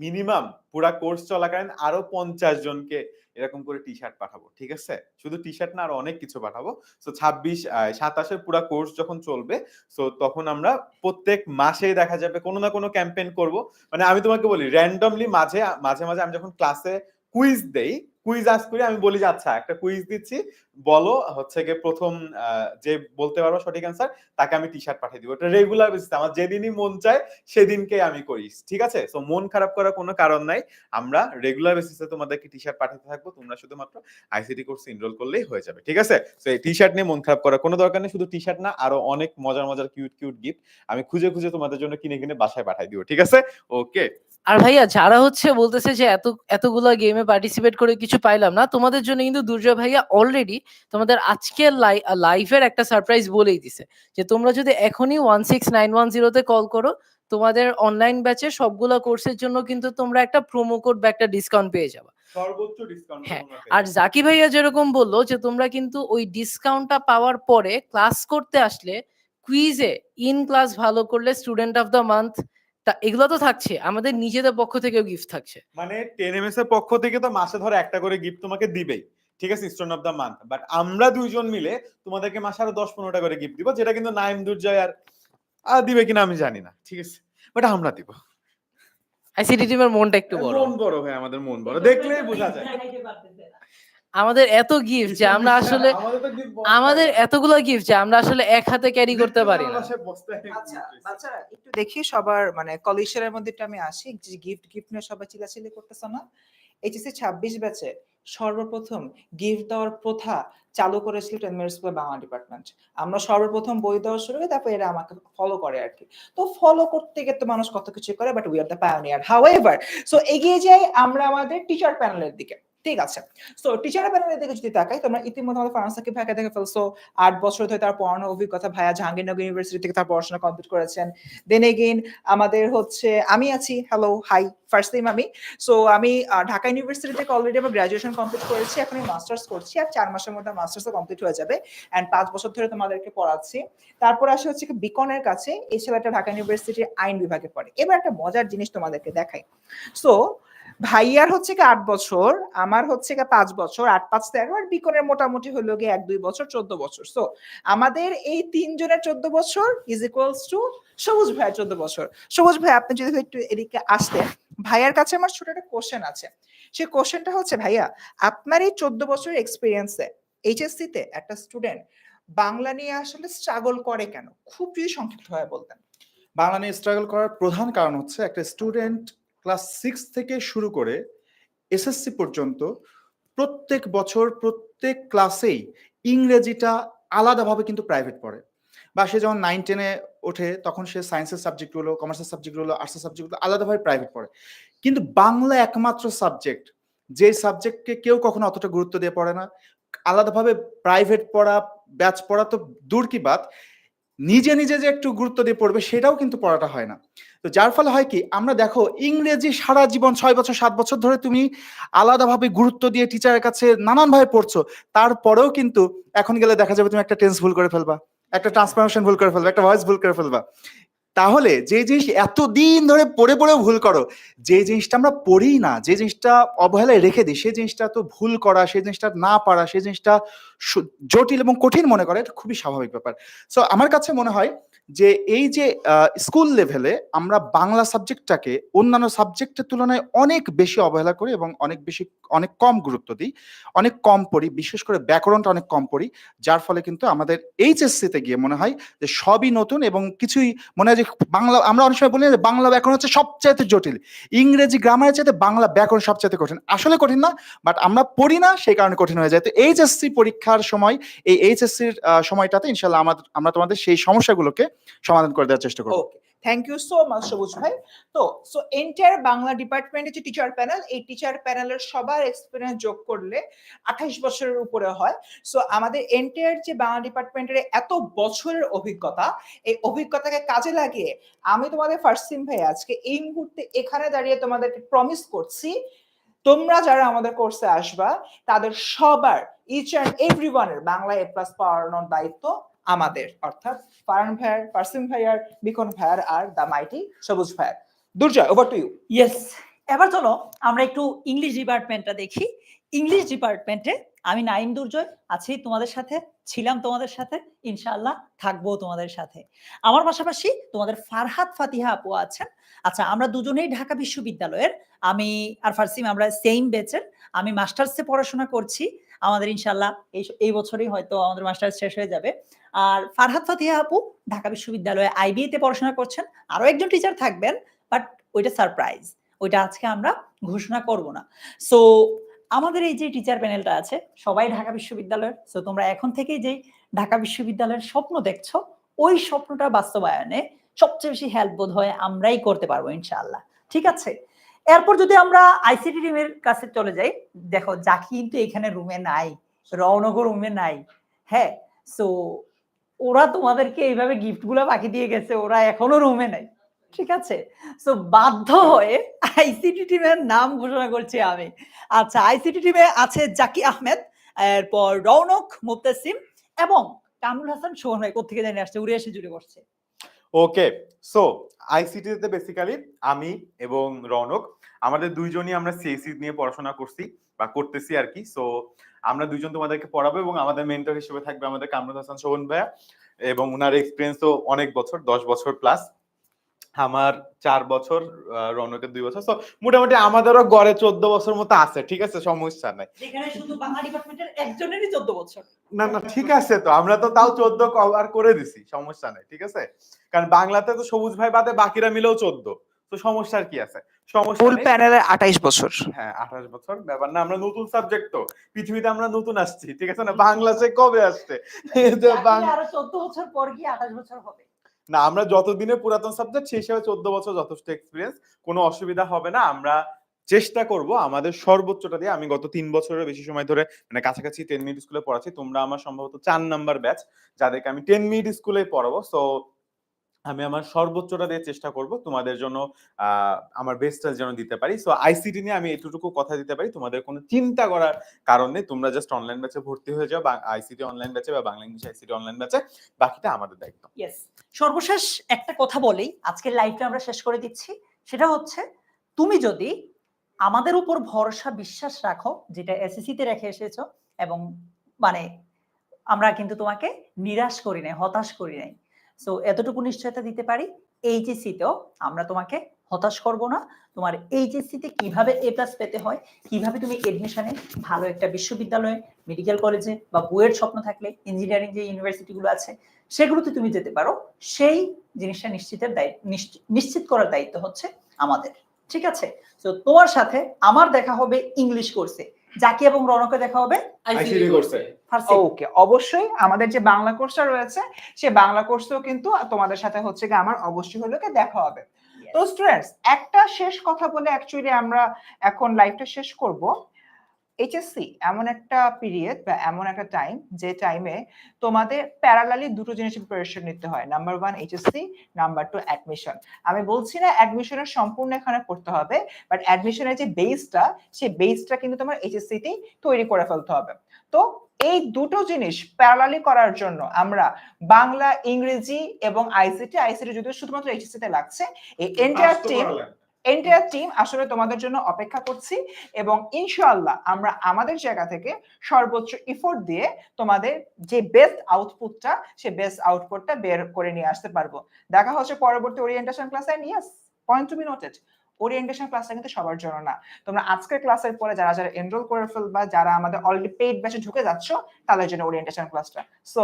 মিনিমাম পুরা কোর্স চলাকালীন আরো 50 জনকে এরকম করে টি শার্ট পাঠাবো, ঠিক আছে? শুধু টি শার্ট না, আরো অনেক কিছু পাঠাবো। সো 27 পুরা কোর্স যখন চলবে, সো তখন আমরা প্রত্যেক মাসে দেখা যাবে কোনো না কোনো ক্যাম্পেইন করব। মানে আমি তোমাকে বলি র্যান্ডমলি মাঝে মাঝে আমি যখন ক্লাসে কুইজ দেই, কুইজ আস করি, আমি বলি যে আচ্ছা একটা কুইজ দিচ্ছি, বলো হচ্ছে গিয়ে প্রথম যে বলতে পারবো সঠিক অ্যান্সার তাকে আমি টি শার্ট পাঠিয়ে দিব। এটা রেগুলার বেসিসে, আমার যেদিনই মন চায় সেদিনকে আমি করি, ঠিক আছে? সো মন খারাপ করার কোনো কারণ নাই, আমরা রেগুলার বেসিসে তোমাদেরকে টি শার্ট পাঠাতে থাকবো। তোমরা শুধুমাত্র আইসিটি কোর্সে এনরোল করলেই হয়ে যাবে, ঠিক আছে? সো এই টি শার্ট নিয়ে মন খারাপ করার কোনো দরকার নেই। শুধু টি শার্ট না, আরো অনেক মজার কিউট গিফট আমি খুঁজে তোমাদের জন্য কিনে বাসায় পাঠিয়ে দিব, ঠিক আছে? ওকে। আর ভাইয়া যারা হচ্ছে বলতেছে যে এতগুলা গেমে পার্টিসিপেট করে কিছু পাইলাম না, তোমাদের জন্য কিন্তু দুর্জয় ভাইয়া অলরেডি তোমাদের আজকের লাইভের একটা সারপ্রাইজ বলেই দিছে যে তোমরা যদি এখনই 16910 তে কল করো, তোমাদের অনলাইন ব্যাচে সবগুলা কোর্সের জন্য কিন্তু তোমরা একটা প্রোমো কোড বা একটা ডিসকাউন্ট পেয়ে যাবে। সর্বোচ্চ ডিসকাউন্ট। হ্যাঁ, আর জাকি ভাইয়া যেরকম বললো যে তোমরা কিন্তু ওই ডিসকাউন্টটা পাওয়ার পরে ক্লাস করতে আসলে কুইজে ইন ক্লাস ভালো করলে স্টুডেন্ট অফ দ্য মান্থ, এগুলো তো থাকছে, আমাদের নিজেদের পক্ষ থেকেও গিফট থাকছে। মানে 10ms এর পক্ষ থেকে তো মাসে ধরো একটা করে গিফট তোমাকে দিবেই, ঠিক আছে? Student of the month. But আমরা দুইজন মিলে তোমাদেরকে মাসে আরো 10-15টা করে গিফট দিব, যেটা কিন্তু নাইম দুর্জয় আর দিবে কিনা আমি জানি না, ঠিক আছে? বাট আমরা দিব। আইসিটি টিমের মনটা একটু বড়। মন বড় ভাই, আমাদের মন বড়, দেখলেই বোঝা যায়। আমাদের এত গিফট যে আমরা আসলে আমাদের এতগুলো গিফট যে আমরা আসলে এক হাতে ক্যারি করতে পারি না। আচ্ছা বাচ্চারা একটু দেখি সবার মানে কলিশনের মধ্যে একটু আমি আসি, যে গিফট নিয়ে সবাই চিল্লাচিল্লি করতেছে না? এইচএসসি 26 ব্যাচে সর্বপ্রথম গিফট দেওয়ার প্রথা চালু করেছিল টেনমের স্কুল বাংলা ডিপার্টমেন্ট। আমরা সর্বপ্রথম বই দেওয়া শুরু করি, তারপর এরা আমাকে ফলো করে আর কি। তো ফলো করতে গিয়ে তো মানুষ কত কিছু করে, but we are the pioneer. However, so এগিয়ে যাই আমরা আমাদের টিচার প্যানেলের দিকে, ঠিক আছে? সো টিচার প্যানেলের দিকে যদি তাকাই, তোমরা ইতিমধ্যে আমাদের ফারান সাকিব ভাইকে দেখে ফেলছো। 8 বছর ধরে তার পড়ানোর অভিজ্ঞতা, ভাইয়া জাহাঙ্গীরনগর ইউনিভার্সিটি থেকে তার পড়াশোনা কমপ্লিট করেছেন। দেন এগেইন আমাদের হচ্ছে আমি আছি, হ্যালো হাই, ফার্স্ট টাইম আমি। সো আমি ঢাকা ইউনিভার্সিটি থেকে অলরেডি আমার গ্রাজুয়েশন কমপ্লিট করেছি, এখন আমি মাস্টার্স করছি, আর 4 মাসের মধ্যে মাস্টার্সও কমপ্লিট হয়ে যাবে। অ্যান্ড 5 বছর ধরে তোমাদেরকে পড়াচ্ছি। তারপর আসে হচ্ছে বিকনের কাছে, এই ছেলেটা ঢাকা ইউনিভার্সিটির আইন বিভাগে পড়ে। এবার একটা মজার জিনিস তোমাদেরকে দেখাই। সো ভাইয়ার হচ্ছে 8 বছর, আমার হচ্ছে 5 বছর, 8-5 13, আর বিকনের মোটামুটি হলো গিয়ে 1-2 বছর, 14 বছর। সো আমাদের এই 3 জনের 14 বছর ইজ ইকুয়ালস টু সবুজ ভাইয়ের 14 বছর। সবুজ ভাই, আপনি যদি একটু এদিকে আসতেন, ভাইয়ার কাছে আমার ছোট একটা কোশ্চেন আছে। সেই কোশ্চেনটা হচ্ছে, ভাইয়া আপনার এই 14 বছরের এক্সপিরিয়েন্সে এইচএসসি তে একটা স্টুডেন্ট বাংলা নিয়ে আসলে স্ট্রাগল করে কেন? খুব যদি সংক্ষিপ্ত ভাবে বলতেন। বাংলা নিয়ে স্ট্রাগল করার প্রধান কারণ হচ্ছে একটা স্টুডেন্ট ক্লাস 6 থেকে শুরু করে এসএসসি পর্যন্ত প্রত্যেক বছর প্রত্যেক ক্লাসেই ইংরেজিটা আলাদাভাবে কিন্তু প্রাইভেট পড়ে। বা সে যখন 9-10-এ ওঠে তখন সে সায়েন্সের সাবজেক্টগুলো, কমার্সের সাবজেক্টগুলো, আর্টসের সাবজেক্টগুলো আলাদাভাবে প্রাইভেট পড়ে। কিন্তু বাংলা একমাত্র সাবজেক্ট যে সাবজেক্টকে কেউ কখনো অতটা গুরুত্ব দিয়ে পড়ে না। আলাদাভাবে প্রাইভেট পড়া, ব্যাচ পড়া তো দূর কি বাত, নিজে নিজে যে একটু গুরুত্ব দিয়ে পড়বে সেটাও কিন্তু পড়াটা হয় না। তো যার ফলে হয় কি, আমরা দেখো ইংরেজি সারা জীবন 6 বছর 7 বছর ধরে তুমি আলাদাভাবে গুরুত্ব দিয়ে টিচারের কাছে নানানভাবে পড়ছো, তারপরেও কিন্তু এখন গেলে দেখা যাবে তুমি একটা টেন্স ভুল করে ফেলবা, একটা ট্রান্সফরমেশন ভুল করে ফেলবা, একটা ভয়েস ভুল করে ফেলবা। তাহলে যে জিনিস এতদিন ধরে পড়ে পড়েও ভুল করো, যে জিনিসটা আমরা পড়ি না, যে জিনিসটা অবহেলায় রেখে দিই, সেই জিনিসটা তো ভুল করা, সেই জিনিসটা না পারা, সেই জিনিসটা জটিল এবং কঠিন মনে করে, এটা খুবই স্বাভাবিক ব্যাপার। সো আমার কাছে মনে হয় যে এই যে স্কুল লেভেলে আমরা বাংলা সাবজেক্টটাকে অন্যান্য সাবজেক্টের তুলনায় অনেক বেশি অবহেলা করি এবং অনেক কম গুরুত্ব দিই, অনেক কম পড়ি, বিশেষ করে ব্যাকরণটা অনেক কম পড়ি, যার ফলে কিন্তু আমাদের এইচএসসিতে গিয়ে মনে হয় যে সবই নতুন এবং কিছুই মনে হয় যে বাংলা, আমরা অনেক সময় বলি যে বাংলা ব্যাকরণ হচ্ছে সবচাইতে জটিল, ইংরেজি গ্রামারের চাইতে বাংলা ব্যাকরণ সবচাইতে কঠিন। আসলে কঠিন না, বাট আমরা পড়ি না, সেই কারণে কঠিন হয়ে যায়। তো এইচএসসি পরীক্ষার সময়, এই এইচএসসির সময়টাতে ইনশাল্লাহ আমরা তোমাদের সেই সমস্যাগুলোকে সমাধান করে দেওয়ার চেষ্টা করবো। ওকে, থ্যাংক ইউ সো মাচ সবুজ ভাই। তো এন্টায়ার বাংলা ডিপার্টমেন্টের যে টিচার প্যানেল, এই টিচার প্যানেলের সবার এক্সপিরিয়েন্স যোগ করলে 28 বছরের উপরে হয়। সো আমাদের এন্টায়ার যে বাংলা ডিপার্টমেন্টের এত বছরের অভিজ্ঞতা, এই অভিজ্ঞতাকে কাজে লাগিয়ে আমি তোমাদের ফারসিন ভাই আজকে এই মুহূর্তে এখানে দাঁড়িয়ে তোমাদেরকে প্রমিস করছি, তোমরা যারা আমাদের কোর্সে আসবা তাদের সবার, ইচ অ্যান্ড এভরিওয়ানের বাংলা A+ পাওয়ানোর দায়িত্ব আমাদের, অর্থাৎ ফারহান ভাইয়ার, ফারসিন ভাইয়ার, বিকন ভাইয়ার আর দ্য মাইটি সবুজ ভাইয়ার। দুর্জয়, ওভার টু ইউ। ইয়েস, এবার চলো আমরা একটু ইংলিশ ডিপার্টমেন্টটা দেখি। ইংলিশ ডিপার্টমেন্টে আমি নাইম দুর্জয় আছি তোমাদের সাথে, ছিলাম তোমাদের সাথে, ইনশাআল্লাহ থাকবো তোমাদের সাথে। আমার পাশাপাশি তোমাদের ফারহাত ফাতিহা আপু আছেন। আচ্ছা, আমরা দুজনেই ঢাকা বিশ্ববিদ্যালয়ের, আমি আর ফারসিম আমরা সেম ব্যাচের। আমি মাস্টার্সে পড়াশোনা করছি, আমাদের ইনশাআল্লাহ এই বছরই হয়তো আমাদের মাস্টার্স শেষ হয়ে যাবে। আর ফারহাত ফাতিহা আপু ঢাকা বিশ্ববিদ্যালয়ে IBA তে পড়াশোনা করছেন। আরো একজন টিচার থাকবেন, বাট ওইটা সারপ্রাইজ, ওইটা আজকে আমরা ঘোষণা করব না। সো আমাদের এই যে টিচার প্যানেলটা আছে সবাই ঢাকা বিশ্ববিদ্যালয়ের। সো তোমরা এখন থেকেই যে ঢাকা বিশ্ববিদ্যালয়ের স্বপ্ন দেখছো, ওই স্বপ্নটা বাস্তবায়নে সবচেয়ে বেশি হেল্প বোধ হয় আমরাই করতে পারবো ইনশাআল্লাহ। ঠিক আছে, এরপর যদি আমরা ICT টিমের কাছে চলে যাই, দেখো জাকি কিন্তু এখানে রুমে নাই, রওনক রুমে নাই। হ্যাঁ, সো ওরা তোমাদেরকে এইভাবে গিফট গুলা বাকি দিয়ে গেছে, ওরা এখনো রুমে নাই। ঠিক আছে, সো বাধ্য হয়ে ICT টিমের নাম ঘোষণা করছি আমি। আচ্ছা, ICT টিমে আছে জাকি আহমেদ, এরপর রৌনক মুবতাসিম এবং কামরুল হাসান সোহন। ভাই কোথেকে জানি আসছে, উড়ে এসে জুড়ে বসছে। ওকে, সো আইসিটিতে বেসিক্যালি আমি এবং রৌনক, আমাদের দুইজনই আমরা সিএসসি নিয়ে পড়াশোনা করছি বা করতেছি আর কি। সো আমরা দুইজন তোমাদেরকে পড়াবো এবং আমাদের মেন্টর হিসেবে থাকবে আমাদের কামরুল হাসান সোহন ভাইয়া, এবং ওনার এক্সপিরিয়েন্স তো অনেক বছর, 10 বছর প্লাস। আমার 4 বছর, রৌনকের 2 বছর। সো মোটামুটি আমাদেরও গড়ে 14 বছর মতো আছে। ঠিক আছে, সমস্যা নাই। যেখানে শুধু বাংলা ডিপার্টমেন্টের একজনেরই 14 বছর। না না, ঠিক আছে, তো আমরা তো তাও 14 কভার করে দিছি, সমস্যা নাই। ঠিক আছে, কারণ বাংলাতে তো সবুজ ভাই বাদে বাকিরা মিলেও 14, তো সমস্যার কি আছে? সমস্যা ফুল নেই। প্যানেলে 28 বছর। হ্যাঁ, 28 বছর ব্যাপার না, আমরা নতুন সাবজেক্ট, তো পৃথিবীতে আমরা নতুন আসছি। ঠিক আছে না, বাংলাদেশে কবে আসছে? আরো 14 বছর পর গিয়ে 28 বছর হবে। না, আমরা যতদিনে পুরাতন সাবজেক্ট সেই হিসাবে 14 বছর যথেষ্ট এক্সপিরিয়েন্স, কোনো অসুবিধা হবে না। আমরা চেষ্টা করব আমাদের সর্বোচ্চটা দিয়ে। আমি গত 3 বছরের বেশি সময় ধরে মানে কাছাকাছি 10 মিনিট স্কুলে পড়াচ্ছি। তোমরা আমার সম্ভবত 4 নাম্বার ব্যাচ যাদেরকে আমি 10 মিনিট স্কুলে পড়াবো। সো আমি আমার সর্বোচ্চটা দিয়ে চেষ্টা করব তোমাদের জন্য আমার বেস্টটা যেন দিতে পারি। সো আইসিটি নিয়ে আমি এতটুকু কথা দিতে পারি, তোমাদের কোনো চিন্তা করার কারণ নেই। তোমরা জাস্ট অনলাইন ব্যাচে ভর্তি হয়ে যাও, বা আইসিটি অনলাইন ব্যাচে বা বাংলা ইংলিশ আইসিটি অনলাইন ব্যাচে, বাকিটা আমাদের দায়িত্ব। ইয়েস, সর্বশেষ একটা কথা বলেই আজকের লাইভটা আমরা শেষ করে দিচ্ছি। সেটা হচ্ছে, তুমি যদি আমাদের উপর ভরসা বিশ্বাস রাখো, যেটা এসএসসি তে রেখে এসেছো, এবং মানে আমরা কিন্তু তোমাকে নিরাশ করি নাই, হতাশ করি নাই। সো এতটুকু নিশ্চয়তা দিতে পারি, এইচএসসি তেও আমরা তোমাকে হতাশ করব না। তোমার এইচএসসি তে কিভাবে A+ পেতে হয়, কিভাবে তুমি এডমিশনে ভালো একটা বিশ্ববিদ্যালয়ে, মেডিকেল কলেজে বা বুয়েট স্বপ্ন থাকলে ইঞ্জিনিয়ারিং যে ইউনিভার্সিটিগুলো আছে সেগুলোতে তুমি যেতে পারো, সেই জিনিসটা নিশ্চিত করার দায়িত্ব হচ্ছে আমাদের। ঠিক আছে, তো তোমার সাথে আমার দেখা হবে ইংলিশ কোর্সে, জাকি এবং রনকে দেখা হবে আইসিটি কোর্সে। First same. ওকে, অবশ্যই আমাদের যে বাংলা কোর্সটা রয়েছে সে বাংলা কোর্সেও কিন্তু তোমাদের সাথে হচ্ছে গিয়ে আমার অবশ্যই হলো কি দেখা হবে। তো স্টুডেন্টস, একটা শেষ কথা বলে অ্যাকচুয়ালি আমরা এখন লাইভটা শেষ করব। এইচএসসি এমন একটা পিরিয়ড বা এমন একটা টাইম যে টাইমে তোমাদের প্যারালালি দুটো জিনিসের প্রিপারেশন নিতে হয়। Number 1 HSC, number 2 admission. আমি বলছি না অ্যাডমিশনের সম্পূর্ণ এখানে পড়তে হবে, বাট অ্যাডমিশনের যে বেসটা সেই বেসটা কিন্তু তোমার এইচএসসি তেই তৈরি করে ফেলতে হবে। তো এই দুটো জিনিস প্যারালালি করার জন্য আমরা বাংলা, ইংরেজি এবং আইসিটি যদিও শুধুমাত্র এইচএসসি তে লাগছে, এই এন্টায়ার টিম আসলে তোমাদের জন্য অপেক্ষা করছি এবং ইনশাআল্লাহ আমরা আমাদের জায়গা থেকে সর্বোচ্চ এফোর্ট দিয়ে তোমাদের যে বেস্ট আউটপুটটা সে বেস্ট আউটপুটটা বের করে নিয়ে আসতে পারবো। দেখা হচ্ছে পরবর্তী ওরিয়েন্টেশন ক্লাসে। Yes, point to be noted, orientation ক্লাসটা কিন্তু সবার জন্য না। তোমরা আজকের ক্লাসের পরে যারা যারা এনরোল করে ফেলবা, যারা আমাদের অলরেডি পেইড ব্যাচে ঢুকে যাচ্ছ, তাদের জন্য ওরিয়েন্টেশন ক্লাসটা। সো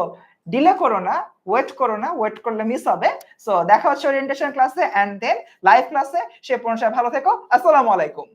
ডিলে করো না, ওয়েট করো না, ওয়েট করলে মিস হবে। সো দেখা হচ্ছে ওরিয়েন্টেশন ক্লাসে এন্ড দেন লাইভ ক্লাসে। সে পর্যন্ত ভালো থেকো। আসসালামু আলাইকুম।